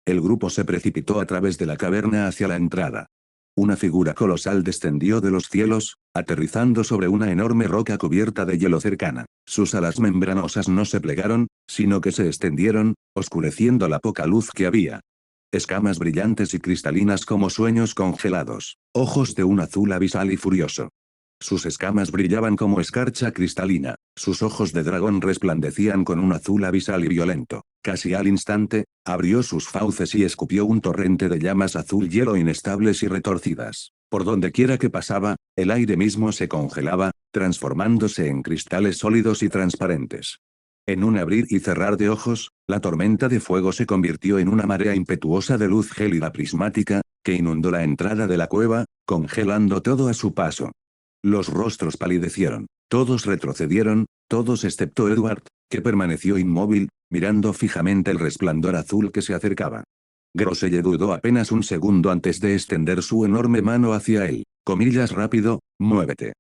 Speaker 2: El grupo se precipitó a través de la caverna hacia la entrada. Una figura colosal descendió de los cielos, aterrizando sobre una enorme roca cubierta de hielo cercana. Sus alas membranosas no se plegaron, sino que se extendieron, oscureciendo la poca luz que había. escamas brillantes y cristalinas como sueños congelados, ojos de un azul abisal y furioso. Sus escamas brillaban como escarcha cristalina, sus ojos de dragón resplandecían con un azul abisal y violento. Casi al instante, abrió sus fauces y escupió un torrente de llamas azul hielo inestables y retorcidas. Por donde quiera que pasaba, el aire mismo se congelaba, transformándose en cristales sólidos y transparentes. En un abrir y cerrar de ojos, la tormenta de fuego se convirtió en una marea impetuosa de luz gélida prismática, que inundó la entrada de la cueva, congelando todo a su paso. Los rostros palidecieron, todos retrocedieron, todos excepto Edward, que permaneció inmóvil, mirando fijamente el resplandor azul que se acercaba. Groselle dudó apenas un segundo antes de extender su enorme mano hacia él. Comillas rápido, muévete.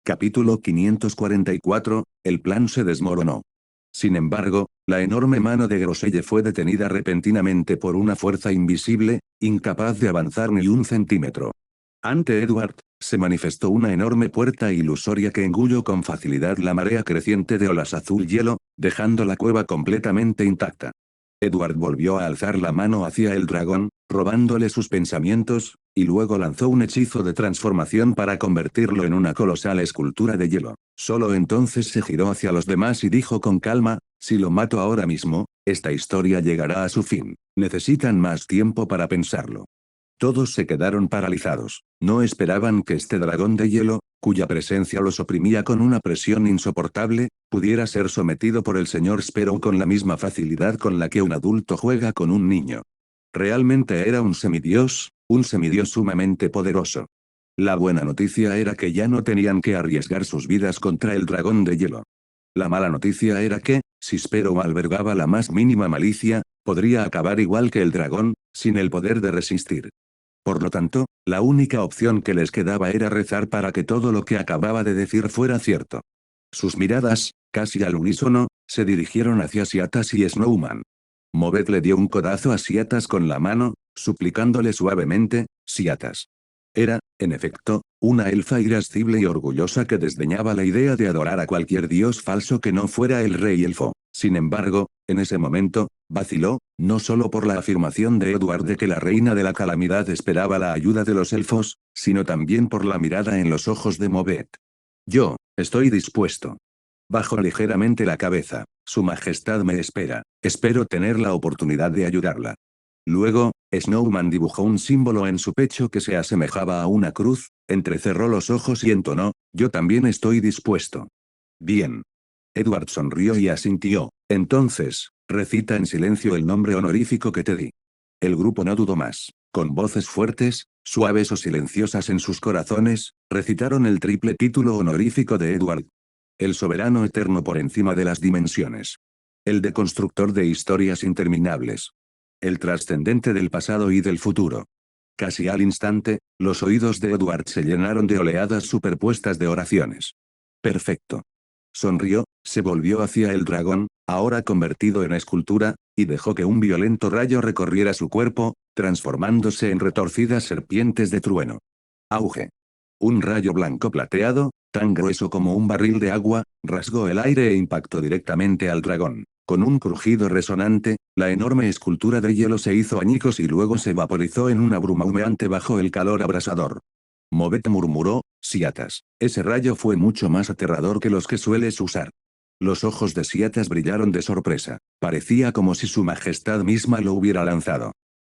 Speaker 2: Capítulo 544, el plan se desmoronó. Sin embargo, la enorme mano de Groselle fue detenida repentinamente por una fuerza invisible, incapaz de avanzar ni un centímetro. Ante Edward, se manifestó una enorme puerta ilusoria que engulló con facilidad la marea creciente de olas azul hielo, dejando la cueva completamente intacta. Edward volvió a alzar la mano hacia el dragón, robándole sus pensamientos, y luego lanzó un hechizo de transformación para convertirlo en una colosal escultura de hielo. Solo entonces se giró hacia los demás y dijo con calma, si lo mato ahora mismo, esta historia llegará a su fin. Necesitan más tiempo para pensarlo. Todos se quedaron paralizados. No esperaban que este dragón de hielo, cuya presencia los oprimía con una presión insoportable, pudiera ser sometido por el señor Sparrow con la misma facilidad con la que un adulto juega con un niño. Realmente era un semidios sumamente poderoso. La buena noticia era que ya no tenían que arriesgar sus vidas contra el dragón de hielo. La mala noticia era que, si Sparrow albergaba la más mínima malicia, podría acabar igual que el dragón, sin el poder de resistir. Por lo tanto, la única opción que les quedaba era rezar para que todo lo que acababa de decir fuera cierto. Sus miradas, casi al unísono, se dirigieron hacia Siatas y Snowman. Movet le dio un codazo a Siatas con la mano, suplicándole suavemente, Siatas. Era, en efecto, una elfa irascible y orgullosa que desdeñaba la idea de adorar a cualquier dios falso que no fuera el rey elfo. Sin embargo, en ese momento, vaciló, no solo por la afirmación de Edward de que la reina de la calamidad esperaba la ayuda de los elfos, sino también por la mirada en los ojos de Movet. Yo, estoy dispuesto. Bajó ligeramente la cabeza. Su majestad me espera. Espero tener la oportunidad de ayudarla. Luego, Snowman dibujó un símbolo en su pecho que se asemejaba a una cruz, entrecerró los ojos y entonó, yo también estoy dispuesto. Bien. Edward sonrió y asintió. Entonces, recita en silencio el nombre honorífico que te di. El grupo no dudó más. Con voces fuertes, suaves o silenciosas en sus corazones, recitaron el triple título honorífico de Edward. El soberano eterno por encima de las dimensiones. El deconstructor de historias interminables. El trascendente del pasado y del futuro. Casi al instante, los oídos de Edward se llenaron de oleadas superpuestas de oraciones. Perfecto. Sonrió, se volvió hacia el dragón, ahora convertido en escultura, y dejó que un violento rayo recorriera su cuerpo, transformándose en retorcidas serpientes de trueno. Auge. Un rayo blanco plateado, tan grueso como un barril de agua, rasgó el aire e impactó directamente al dragón. Con un crujido resonante, la enorme escultura de hielo se hizo añicos y luego se vaporizó en una bruma humeante bajo el calor abrasador. Movet murmuró, Siatas. Ese rayo fue mucho más aterrador que los que sueles usar. Los ojos de Siatas brillaron de sorpresa. Parecía como si su majestad misma lo hubiera lanzado.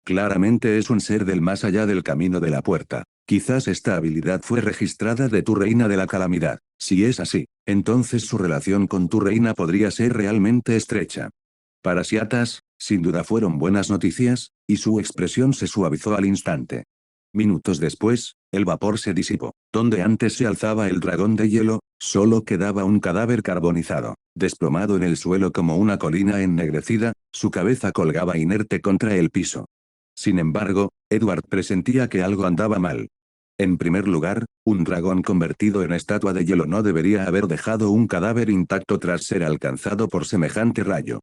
Speaker 2: Claramente es un ser del más allá del camino de la puerta. Quizás esta habilidad fue registrada de tu reina de la calamidad. Si es así, entonces su relación con tu reina podría ser realmente estrecha. Para Siatas, sin duda fueron buenas noticias, y su expresión se suavizó al instante. Minutos después, el vapor se disipó. Donde antes se alzaba el dragón de hielo, solo quedaba un cadáver carbonizado, desplomado en el suelo como una colina ennegrecida, su cabeza colgaba inerte contra el piso. Sin embargo, Edward presentía que algo andaba mal. En primer lugar, un dragón convertido en estatua de hielo no debería haber dejado un cadáver intacto tras ser alcanzado por semejante rayo.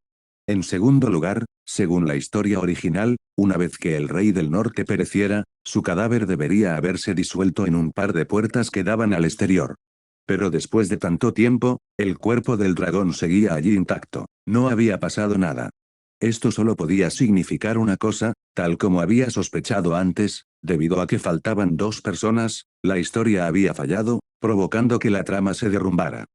Speaker 2: En segundo lugar, según la historia original, una vez que el rey del norte pereciera, su cadáver debería haberse disuelto en un par de puertas que daban al exterior. Pero después de tanto tiempo, el cuerpo del dragón seguía allí intacto. No había pasado nada. Esto solo podía significar una cosa, tal como había sospechado antes, debido a que faltaban 2 personas, la historia había fallado, provocando que la trama se derrumbara.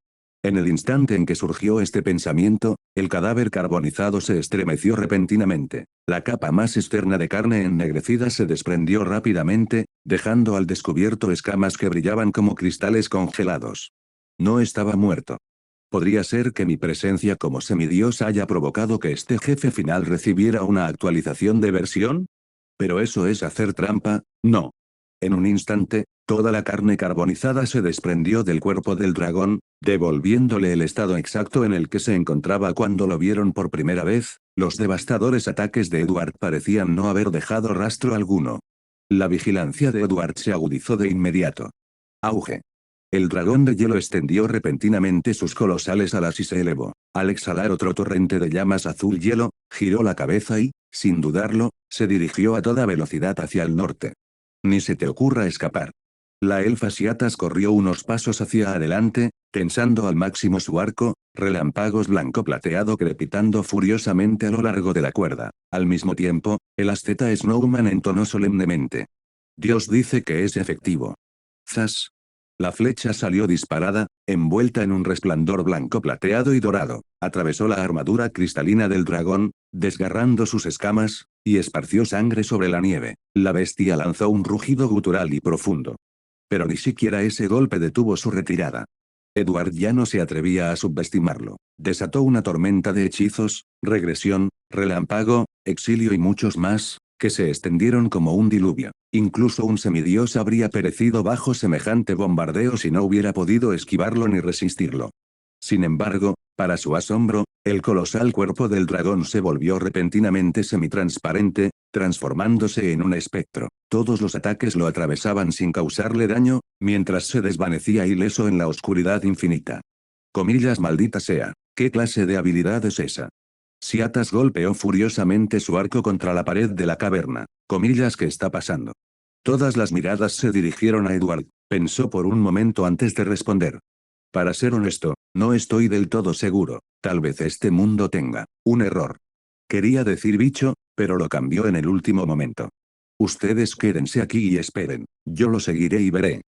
Speaker 2: En el instante en que surgió este pensamiento, el cadáver carbonizado se estremeció repentinamente. La capa más externa de carne ennegrecida se desprendió rápidamente, dejando al descubierto escamas que brillaban como cristales congelados. No estaba muerto. ¿Podría ser que mi presencia como semidios haya provocado que este jefe final recibiera una actualización de versión? Pero eso es hacer trampa, ¿no? En un instante, toda la carne carbonizada se desprendió del cuerpo del dragón, devolviéndole el estado exacto en el que se encontraba cuando lo vieron por primera vez. Los devastadores ataques de Edward parecían no haber dejado rastro alguno. La vigilancia de Edward se agudizó de inmediato. Auge. El dragón de hielo extendió repentinamente sus colosales alas y se elevó. Al exhalar otro torrente de llamas azul hielo, giró la cabeza y, sin dudarlo, se dirigió a toda velocidad hacia el norte. Ni se te ocurra escapar. La elfa Siatas corrió unos pasos hacia adelante, tensando al máximo su arco, relámpagos blanco plateado crepitando furiosamente a lo largo de la cuerda. Al mismo tiempo, el asceta Snowman entonó solemnemente. Dios dice que es efectivo. Zas. La flecha salió disparada, envuelta en un resplandor blanco plateado y dorado, atravesó la armadura cristalina del dragón, desgarrando sus escamas, y esparció sangre sobre la nieve. La bestia lanzó un rugido gutural y profundo. Pero ni siquiera ese golpe detuvo su retirada. Edward ya no se atrevía a subestimarlo. Desató una tormenta de hechizos, regresión, relámpago, exilio y muchos más, que se extendieron como un diluvio. Incluso un semidios habría perecido bajo semejante bombardeo si no hubiera podido esquivarlo ni resistirlo. Sin embargo, para su asombro, el colosal cuerpo del dragón se volvió repentinamente semitransparente, transformándose en un espectro. Todos los ataques lo atravesaban sin causarle daño, mientras se desvanecía ileso en la oscuridad infinita. Comillas, maldita sea, ¿qué clase de habilidad es esa? Siatas golpeó furiosamente su arco contra la pared de la caverna. Comillas, ¿qué está pasando? Todas las miradas se dirigieron a Edward, pensó por un momento antes de responder. Para ser honesto, no estoy del todo seguro, tal vez este mundo tenga un error. Quería decir bicho, pero lo cambió en el último momento. Ustedes quédense aquí y esperen, yo lo seguiré y veré.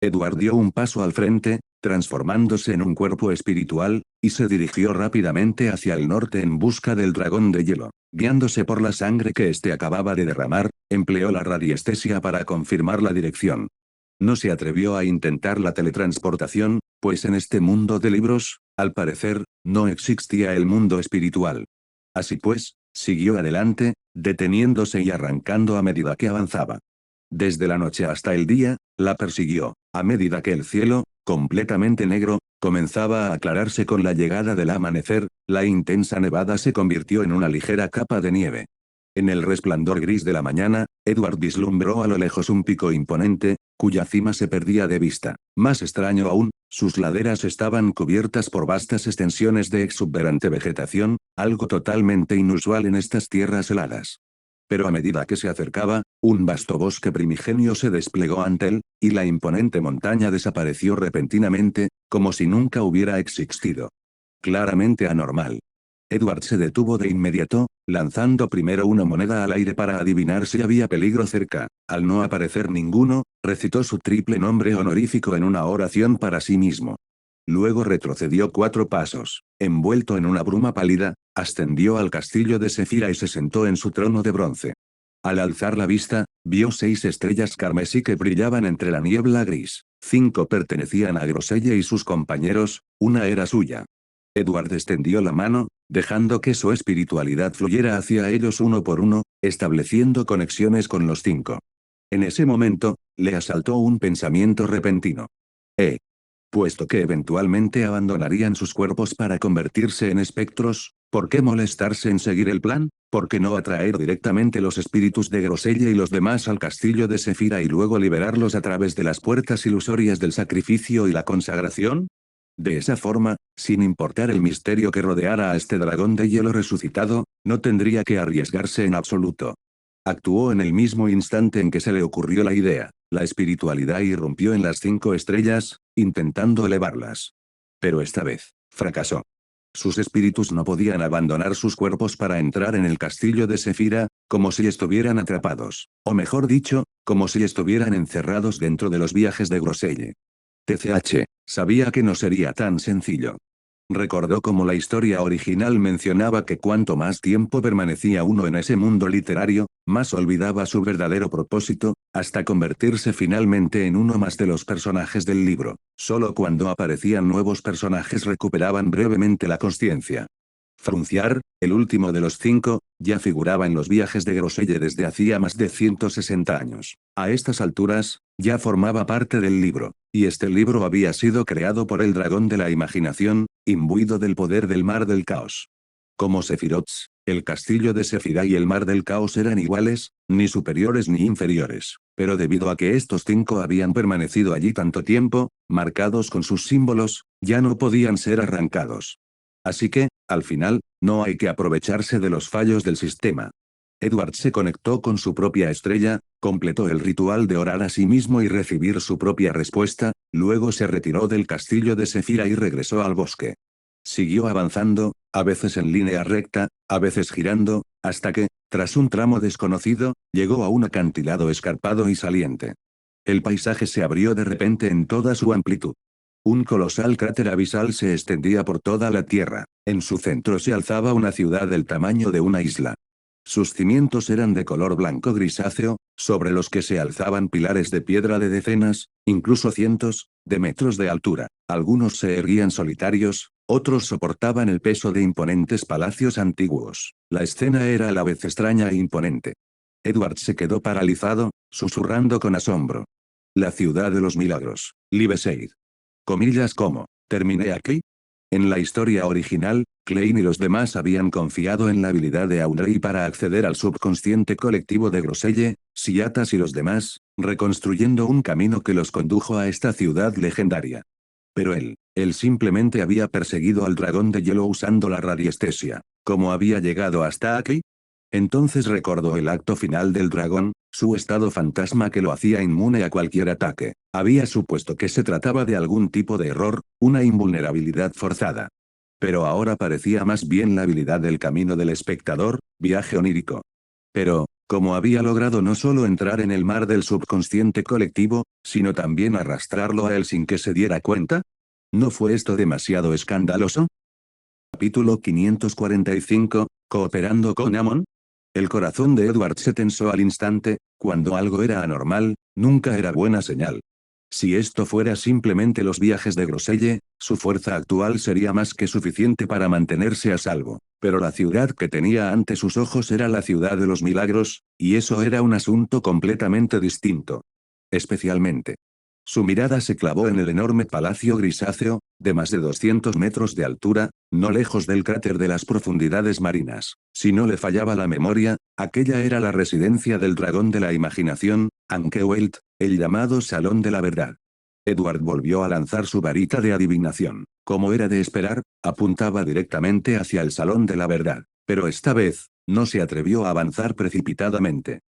Speaker 2: Edward dio un paso al frente, transformándose en un cuerpo espiritual, y se dirigió rápidamente hacia el norte en busca del dragón de hielo. Guiándose por la sangre que éste acababa de derramar, empleó la radiestesia para confirmar la dirección. No se atrevió a intentar la teletransportación, pues en este mundo de libros, al parecer, no existía el mundo espiritual. Así pues, siguió adelante, deteniéndose y arrancando a medida que avanzaba. Desde la noche hasta el día, la persiguió, a medida que el cielo, completamente negro, comenzaba a aclararse con la llegada del amanecer, la intensa nevada se convirtió en una ligera capa de nieve. En el resplandor gris de la mañana, Edward vislumbró a lo lejos un pico imponente, cuya cima se perdía de vista. Más extraño aún, sus laderas estaban cubiertas por vastas extensiones de exuberante vegetación, algo totalmente inusual en estas tierras heladas. Pero a medida que se acercaba, un vasto bosque primigenio se desplegó ante él, y la imponente montaña desapareció repentinamente, como si nunca hubiera existido. Claramente anormal. Edward se detuvo de inmediato, lanzando primero una moneda al aire para adivinar si había peligro cerca. Al no aparecer ninguno, recitó su triple nombre honorífico en una oración para sí mismo. Luego retrocedió 4 pasos, envuelto en una bruma pálida, ascendió al castillo de Sefira y se sentó en su trono de bronce. Al alzar la vista, vio 6 estrellas carmesí que brillaban entre la niebla gris. 5 pertenecían a Grosella y sus compañeros, una era suya. Edward extendió la mano, dejando que su espiritualidad fluyera hacia ellos uno por uno, estableciendo conexiones con los 5. En ese momento, le asaltó un pensamiento repentino. Puesto que eventualmente abandonarían sus cuerpos para convertirse en espectros, ¿por qué molestarse en seguir el plan? ¿Por qué no atraer directamente los espíritus de Grosella y los demás al castillo de Sefira y luego liberarlos a través de las puertas ilusorias del sacrificio y la consagración? De esa forma, sin importar el misterio que rodeara a este dragón de hielo resucitado, no tendría que arriesgarse en absoluto. Actuó en el mismo instante en que se le ocurrió la idea. La espiritualidad irrumpió en las 5 estrellas, intentando elevarlas. Pero esta vez, fracasó. Sus espíritus no podían abandonar sus cuerpos para entrar en el castillo de Sefira, como si estuvieran atrapados, o mejor dicho, como si estuvieran encerrados dentro de los viajes de Groselle. TCH, sabía que no sería tan sencillo. Recordó cómo la historia original mencionaba que cuanto más tiempo permanecía uno en ese mundo literario, más olvidaba su verdadero propósito, hasta convertirse finalmente en uno más de los personajes del libro. Solo cuando aparecían nuevos personajes recuperaban brevemente la consciencia. Frunciar, el último de los 5, ya figuraba en los viajes de Groselle desde hacía más de 160 años. A estas alturas, ya formaba parte del libro, y este libro había sido creado por el dragón de la imaginación, imbuido del poder del mar del caos. Como Sephiroth, el castillo de Sefira y el mar del caos eran iguales, ni superiores ni inferiores, pero debido a que estos 5 habían permanecido allí tanto tiempo, marcados con sus símbolos, ya no podían ser arrancados. Así que, al final, no hay que aprovecharse de los fallos del sistema. Edward se conectó con su propia estrella, completó el ritual de orar a sí mismo y recibir su propia respuesta, luego se retiró del castillo de Sefira y regresó al bosque. Siguió avanzando, a veces en línea recta, a veces girando, hasta que, tras un tramo desconocido, llegó a un acantilado escarpado y saliente. El paisaje se abrió de repente en toda su amplitud. Un colosal cráter abisal se extendía por toda la Tierra. En su centro se alzaba una ciudad del tamaño de una isla. Sus cimientos eran de color blanco grisáceo, sobre los que se alzaban pilares de piedra de decenas, incluso cientos, de metros de altura. Algunos se erguían solitarios, otros soportaban el peso de imponentes palacios antiguos. La escena era a la vez extraña e imponente. Edward se quedó paralizado, susurrando con asombro. La ciudad de los milagros, Libeseid. Comillas como, ¿terminé aquí? En la historia original, Klein y los demás habían confiado en la habilidad de Audrey para acceder al subconsciente colectivo de Groselle, Siatas y los demás, reconstruyendo un camino que los condujo a esta ciudad legendaria. Pero él simplemente había perseguido al dragón de hielo usando la radiestesia. ¿Cómo había llegado hasta aquí? Entonces recordó el acto final del dragón, su estado fantasma que lo hacía inmune a cualquier ataque. Había supuesto que se trataba de algún tipo de error, una invulnerabilidad forzada. Pero ahora parecía más bien la habilidad del camino del espectador, viaje onírico. Pero, ¿cómo había logrado no solo entrar en el mar del subconsciente colectivo, sino también arrastrarlo a él sin que se diera cuenta? ¿No fue esto demasiado escandaloso? Capítulo 545, ¿cooperando con Amon? El corazón de Edward se tensó al instante, cuando algo era anormal, nunca era buena señal. Si esto fuera simplemente los viajes de Groselle, su fuerza actual sería más que suficiente para mantenerse a salvo, pero la ciudad que tenía ante sus ojos era la ciudad de los milagros, y eso era un asunto completamente distinto. Especialmente. Su mirada se clavó en el enorme palacio grisáceo, de más de 200 metros de altura, no lejos del cráter de las profundidades marinas. Si no le fallaba la memoria, aquella era la residencia del dragón de la imaginación, Ankewelt, el llamado Salón de la Verdad. Edward volvió a lanzar su varita de adivinación. Como era de esperar, apuntaba directamente hacia el Salón de la Verdad. Pero esta vez, no se atrevió a avanzar precipitadamente.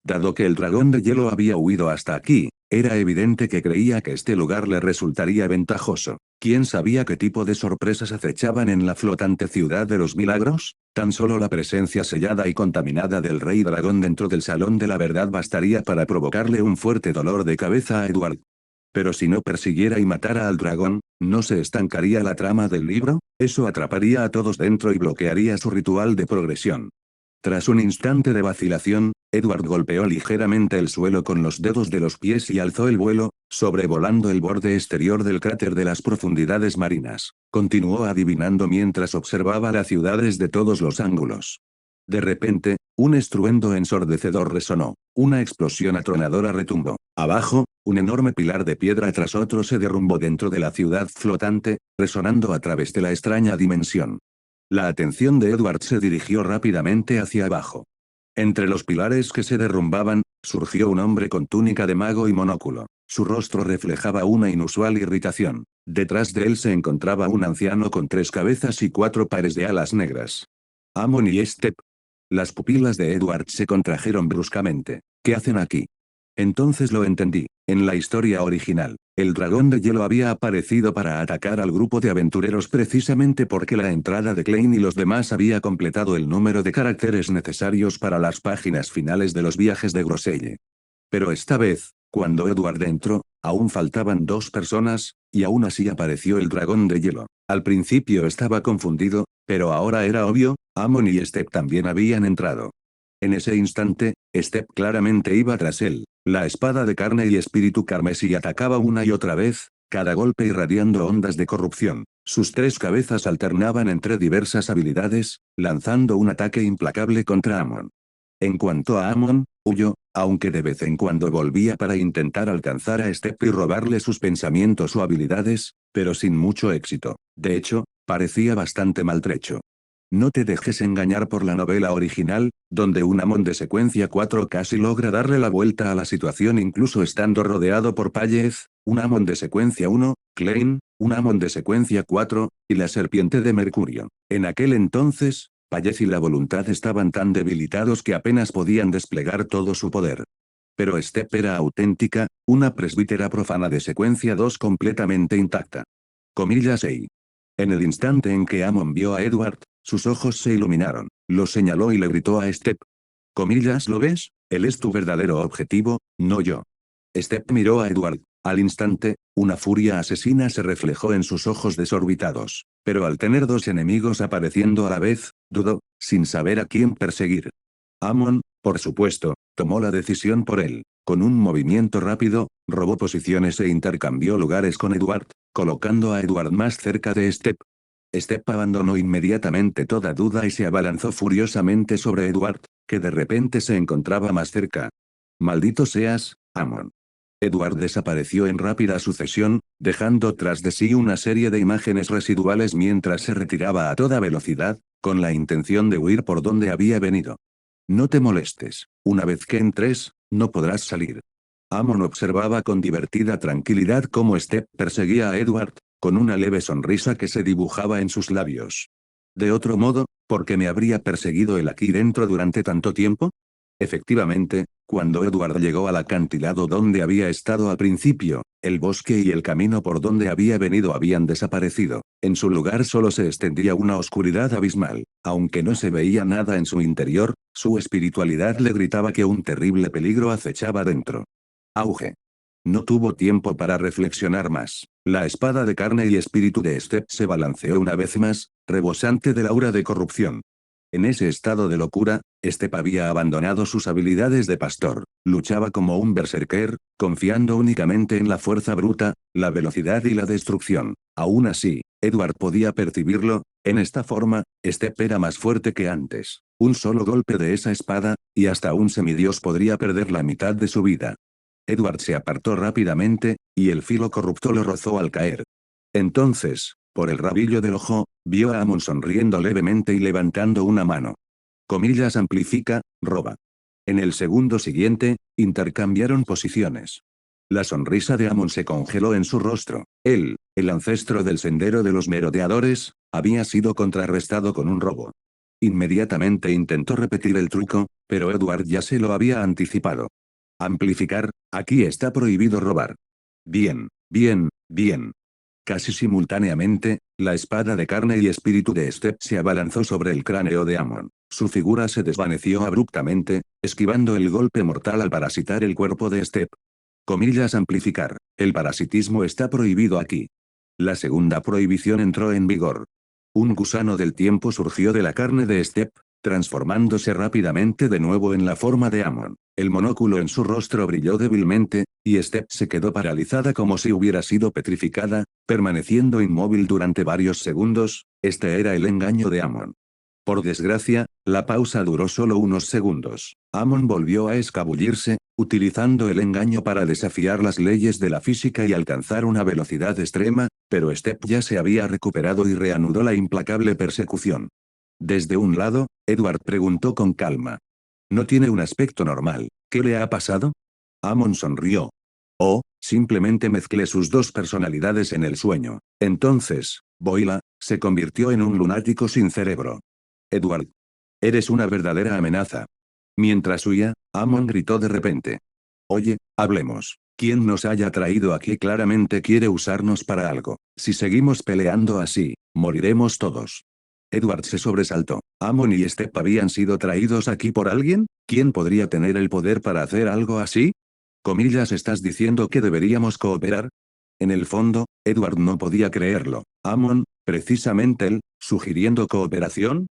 Speaker 2: Dado que el dragón de hielo había huido hasta aquí, era evidente que creía que este lugar le resultaría ventajoso. ¿Quién sabía qué tipo de sorpresas acechaban en la flotante ciudad de los milagros? Tan solo la presencia sellada y contaminada del rey dragón dentro del Salón de la Verdad bastaría para provocarle un fuerte dolor de cabeza a Edward. Pero si no persiguiera y matara al dragón, ¿no se estancaría la trama del libro? Eso atraparía a todos dentro y bloquearía su ritual de progresión. Tras un instante de vacilación, Edward golpeó ligeramente el suelo con los dedos de los pies y alzó el vuelo, sobrevolando el borde exterior del cráter de las profundidades marinas. Continuó adivinando mientras observaba la ciudad desde todos los ángulos. De repente, un estruendo ensordecedor resonó. Una explosión atronadora retumbó. Abajo, un enorme pilar de piedra tras otro se derrumbó dentro de la ciudad flotante, resonando a través de la extraña dimensión. La atención de Edward se dirigió rápidamente hacia abajo. Entre los pilares que se derrumbaban, surgió un hombre con túnica de mago y monóculo. Su rostro reflejaba una inusual irritación. Detrás de él se encontraba un anciano con 3 cabezas y 4 pares de alas negras. Amon y Estep. Las pupilas de Edward se contrajeron bruscamente. ¿Qué hacen aquí? Entonces lo entendí. En la historia original, El dragón de hielo había aparecido para atacar al grupo de aventureros precisamente porque la entrada de Klein y los demás había completado el número de caracteres necesarios para las páginas finales de los viajes de Groselle. Pero esta vez, cuando Edward entró, aún faltaban 2 personas, y aún así apareció el dragón de hielo. Al principio estaba confundido, pero ahora era obvio, Amon y Step también habían entrado. En ese instante, Step claramente iba tras él. La espada de carne y espíritu carmesí atacaba una y otra vez, cada golpe irradiando ondas de corrupción. Sus 3 cabezas alternaban entre diversas habilidades, lanzando un ataque implacable contra Amon. En cuanto a Amon, huyó, aunque de vez en cuando volvía para intentar alcanzar a Step y robarle sus pensamientos o habilidades, pero sin mucho éxito. De hecho, parecía bastante maltrecho. No te dejes engañar por la novela original, donde un Amon de secuencia 4 casi logra darle la vuelta a la situación incluso estando rodeado por Pallez, un Amon de secuencia 1, Klein, un Amon de secuencia 4, y la serpiente de Mercurio. En aquel entonces, Pallez y la voluntad estaban tan debilitados que apenas podían desplegar todo su poder. Pero Step era auténtica, una presbítera profana de secuencia 2 completamente intacta. Comillas EI. En el instante en que Amon vio a Edward, sus ojos se iluminaron, lo señaló y le gritó a Step. Comillas, ¿lo ves? Él es tu verdadero objetivo, no yo. Step miró a Edward. Al instante, una furia asesina se reflejó en sus ojos desorbitados. Pero al tener 2 enemigos apareciendo a la vez, dudó, sin saber a quién perseguir. Amon, por supuesto, tomó la decisión por él. Con un movimiento rápido, robó posiciones e intercambió lugares con Edward, colocando a Edward más cerca de Step. Step abandonó inmediatamente toda duda y se abalanzó furiosamente sobre Edward, que de repente se encontraba más cerca. Maldito seas, Amon. Edward desapareció en rápida sucesión, dejando tras de sí una serie de imágenes residuales mientras se retiraba a toda velocidad, con la intención de huir por donde había venido. No te molestes, una vez que entres, no podrás salir. Amon observaba con divertida tranquilidad cómo Step perseguía a Edward, con una leve sonrisa que se dibujaba en sus labios. De otro modo, ¿por qué me habría perseguido él aquí dentro durante tanto tiempo? Efectivamente, cuando Edward llegó al acantilado donde había estado al principio, el bosque y el camino por donde había venido habían desaparecido. En su lugar solo se extendía una oscuridad abismal. Aunque no se veía nada en su interior, su espiritualidad le gritaba que un terrible peligro acechaba dentro. Auge. No tuvo tiempo para reflexionar más. La espada de carne y espíritu de Step se balanceó una vez más, rebosante del aura de corrupción. En ese estado de locura, Step había abandonado sus habilidades de pastor, luchaba como un berserker, confiando únicamente en la fuerza bruta, la velocidad y la destrucción. Aún así, Edward podía percibirlo, en esta forma, Step era más fuerte que antes. Un solo golpe de esa espada, y hasta un semidios podría perder la mitad de su vida. Edward se apartó rápidamente, y el filo corrupto lo rozó al caer. Entonces, por el rabillo del ojo, vio a Amon sonriendo levemente y levantando una mano. Comillas amplifica, roba. En el segundo siguiente, intercambiaron posiciones. La sonrisa de Amon se congeló en su rostro. Él, el ancestro del sendero de los merodeadores, había sido contrarrestado con un robo. Inmediatamente intentó repetir el truco, pero Edward ya se lo había anticipado. Amplificar, aquí está prohibido robar. Bien, bien, bien. Casi simultáneamente, la espada de carne y espíritu de Step se abalanzó sobre el cráneo de Amon. Su figura se desvaneció abruptamente, esquivando el golpe mortal al parasitar el cuerpo de Step. Comillas amplificar, el parasitismo está prohibido aquí. La segunda prohibición entró en vigor. Un gusano del tiempo surgió de la carne de Step, transformándose rápidamente de nuevo en la forma de Amon. El monóculo en su rostro brilló débilmente, y Step se quedó paralizada como si hubiera sido petrificada, permaneciendo inmóvil durante varios segundos. Este era el engaño de Amon. Por desgracia, la pausa duró solo unos segundos. Amon volvió a escabullirse, utilizando el engaño para desafiar las leyes de la física y alcanzar una velocidad extrema, pero Step ya se había recuperado y reanudó la implacable persecución. Desde un lado, Edward preguntó con calma. No tiene un aspecto normal, ¿qué le ha pasado? Amon sonrió. Oh, simplemente mezclé sus 2 personalidades en el sueño. Entonces, Boila, se convirtió en un lunático sin cerebro. Edward. Eres una verdadera amenaza. Mientras huía, Amon gritó de repente. Oye, hablemos. Quien nos haya traído aquí claramente quiere usarnos para algo. Si seguimos peleando así, moriremos todos. Edward se sobresaltó. ¿Amon y Step habían sido traídos aquí por alguien? ¿Quién podría tener el poder para hacer algo así? Comillas, ¿estás diciendo que deberíamos cooperar? En el fondo, Edward no podía creerlo. ¿Amon, precisamente él, sugiriendo cooperación?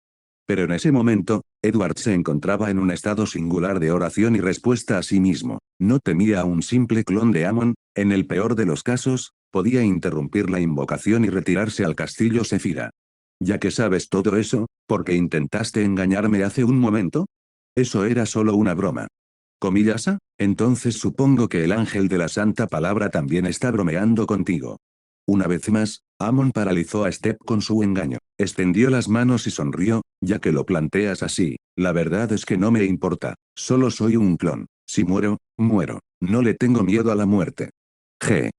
Speaker 2: Pero en ese momento, Edward se encontraba en un estado singular de oración y respuesta a sí mismo. No temía a un simple clon de Amon, en el peor de los casos, podía interrumpir la invocación y retirarse al castillo Sefira. Ya que sabes todo eso, ¿por qué intentaste engañarme hace un momento? Eso era solo una broma. ¿Comillas? Entonces supongo que el ángel de la santa palabra también está bromeando contigo. Una vez más, Amon paralizó a Step con su engaño. Extendió las manos y sonrió, ya que lo planteas así, la verdad es que no me importa, solo soy un clon. Si muero, muero. No le tengo miedo a la muerte. G.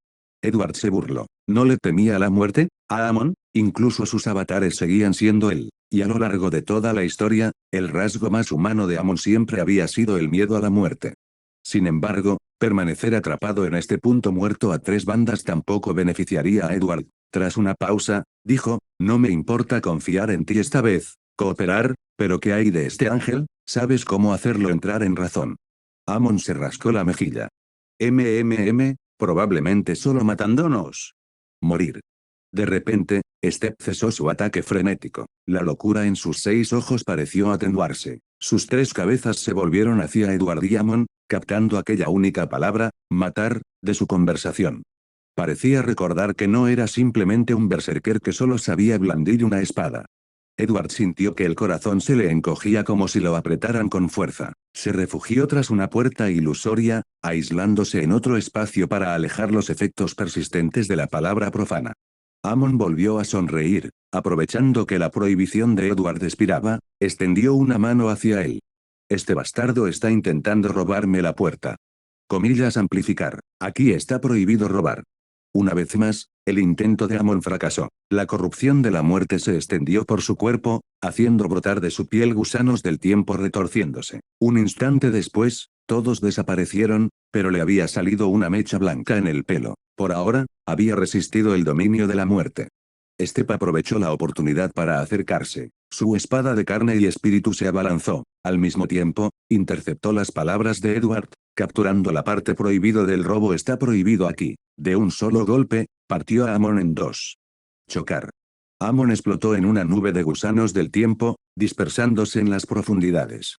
Speaker 2: Edward se burló. ¿No le temía a la muerte? ¿A Amon? Incluso sus avatares seguían siendo él. Y a lo largo de toda la historia, el rasgo más humano de Amon siempre había sido el miedo a la muerte. Sin embargo, permanecer atrapado en este punto muerto a tres bandas tampoco beneficiaría a Edward. Tras una pausa, dijo, no me importa confiar en ti esta vez, cooperar, pero ¿qué hay de este ángel? ¿Sabes cómo hacerlo entrar en razón? Amon se rascó la mejilla. Probablemente solo matándonos. Morir. De repente, Step cesó su ataque frenético. La locura en sus 6 ojos pareció atenuarse. Sus 3 cabezas se volvieron hacia Edward y Amon, captando aquella única palabra, matar, de su conversación. Parecía recordar que no era simplemente un berserker que solo sabía blandir una espada. Edward sintió que el corazón se le encogía como si lo apretaran con fuerza. Se refugió tras una puerta ilusoria, aislándose en otro espacio para alejar los efectos persistentes de la palabra profana. Amon volvió a sonreír, aprovechando que la prohibición de Edward expiraba, extendió una mano hacia él. Este bastardo está intentando robarme la puerta. Comillas amplificar. Aquí está prohibido robar. Una vez más, el intento de Amon fracasó. La corrupción de la muerte se extendió por su cuerpo, haciendo brotar de su piel gusanos del tiempo retorciéndose. Un instante después, todos desaparecieron, pero le había salido una mecha blanca en el pelo. Por ahora, había resistido el dominio de la muerte. Step aprovechó la oportunidad para acercarse. Su espada de carne y espíritu se abalanzó. Al mismo tiempo, interceptó las palabras de Edward, capturando la parte prohibido del robo está prohibido aquí. De un solo golpe, partió a Amon en dos. Chocar. Amon explotó en una nube de gusanos del tiempo, dispersándose en las profundidades.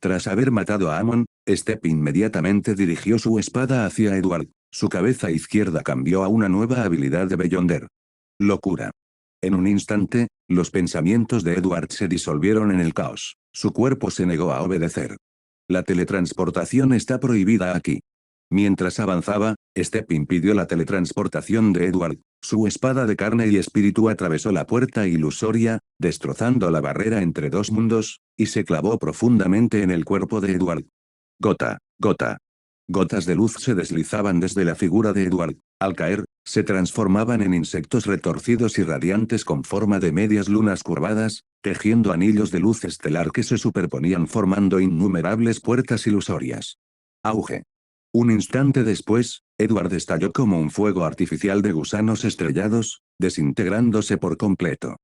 Speaker 2: Tras haber matado a Amon, Step inmediatamente dirigió su espada hacia Edward. Su cabeza izquierda cambió a una nueva habilidad de Beyonder. Locura. En un instante, los pensamientos de Edward se disolvieron en el caos. Su cuerpo se negó a obedecer. La teletransportación está prohibida aquí. Mientras avanzaba, Step impidió la teletransportación de Edward. Su espada de carne y espíritu atravesó la puerta ilusoria, destrozando la barrera entre dos mundos, y se clavó profundamente en el cuerpo de Edward. Gota, gota. Gotas de luz se deslizaban desde la figura de Edward. Al caer, se transformaban en insectos retorcidos y radiantes con forma de medias lunas curvadas, tejiendo anillos de luz estelar que se superponían formando innumerables puertas ilusorias. Auge. Un instante después, Edward estalló como un fuego artificial de gusanos estrellados, desintegrándose por completo.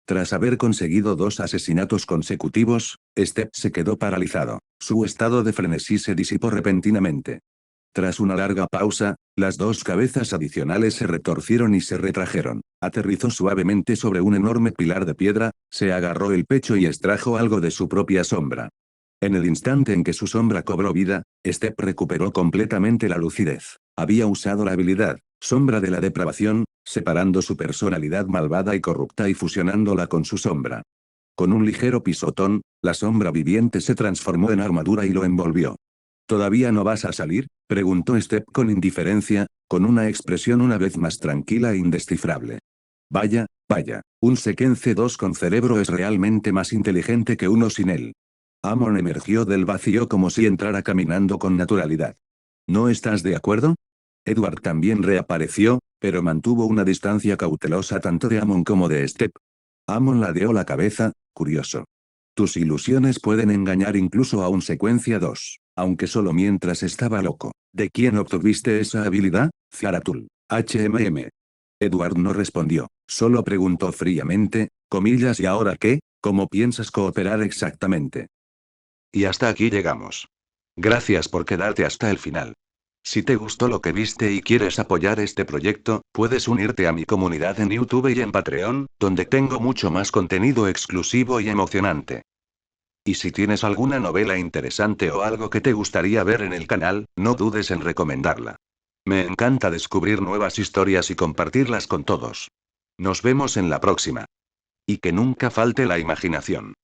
Speaker 2: Tras haber conseguido 2 asesinatos consecutivos, Step se quedó paralizado. Su estado de frenesí se disipó repentinamente. Tras una larga pausa, las 2 cabezas adicionales se retorcieron y se retrajeron. Aterrizó suavemente sobre un enorme pilar de piedra, se agarró el pecho y extrajo algo de su propia sombra. En el instante en que su sombra cobró vida, Step recuperó completamente la lucidez. Había usado la habilidad, sombra de la depravación, separando su personalidad malvada y corrupta y fusionándola con su sombra. Con un ligero pisotón, la sombra viviente se transformó en armadura y lo envolvió. ¿Todavía no vas a salir?, preguntó Step con indiferencia, con una expresión una vez más tranquila e indescifrable. Vaya, vaya, un Seken C2 con cerebro es realmente más inteligente que uno sin él. Amon emergió del vacío como si entrara caminando con naturalidad. ¿No estás de acuerdo? Edward también reapareció, pero mantuvo una distancia cautelosa tanto de Amon como de Step. Amon ladeó la cabeza, curioso. Tus ilusiones pueden engañar incluso a un Secuencia 2. Aunque solo mientras estaba loco. ¿De quién obtuviste esa habilidad, Zaratul? HMM. Edward no respondió, solo preguntó fríamente, comillas, ¿y ahora qué? ¿Cómo piensas cooperar exactamente?
Speaker 1: Y hasta aquí llegamos. Gracias por quedarte hasta el final. Si te gustó lo que viste y quieres apoyar este proyecto, puedes unirte a mi comunidad en YouTube y en Patreon, donde tengo mucho más contenido exclusivo y emocionante. Y si tienes alguna novela interesante o algo que te gustaría ver en el canal, no dudes en recomendarla. Me encanta descubrir nuevas historias y compartirlas con todos. Nos vemos en la próxima. Y que nunca falte la imaginación.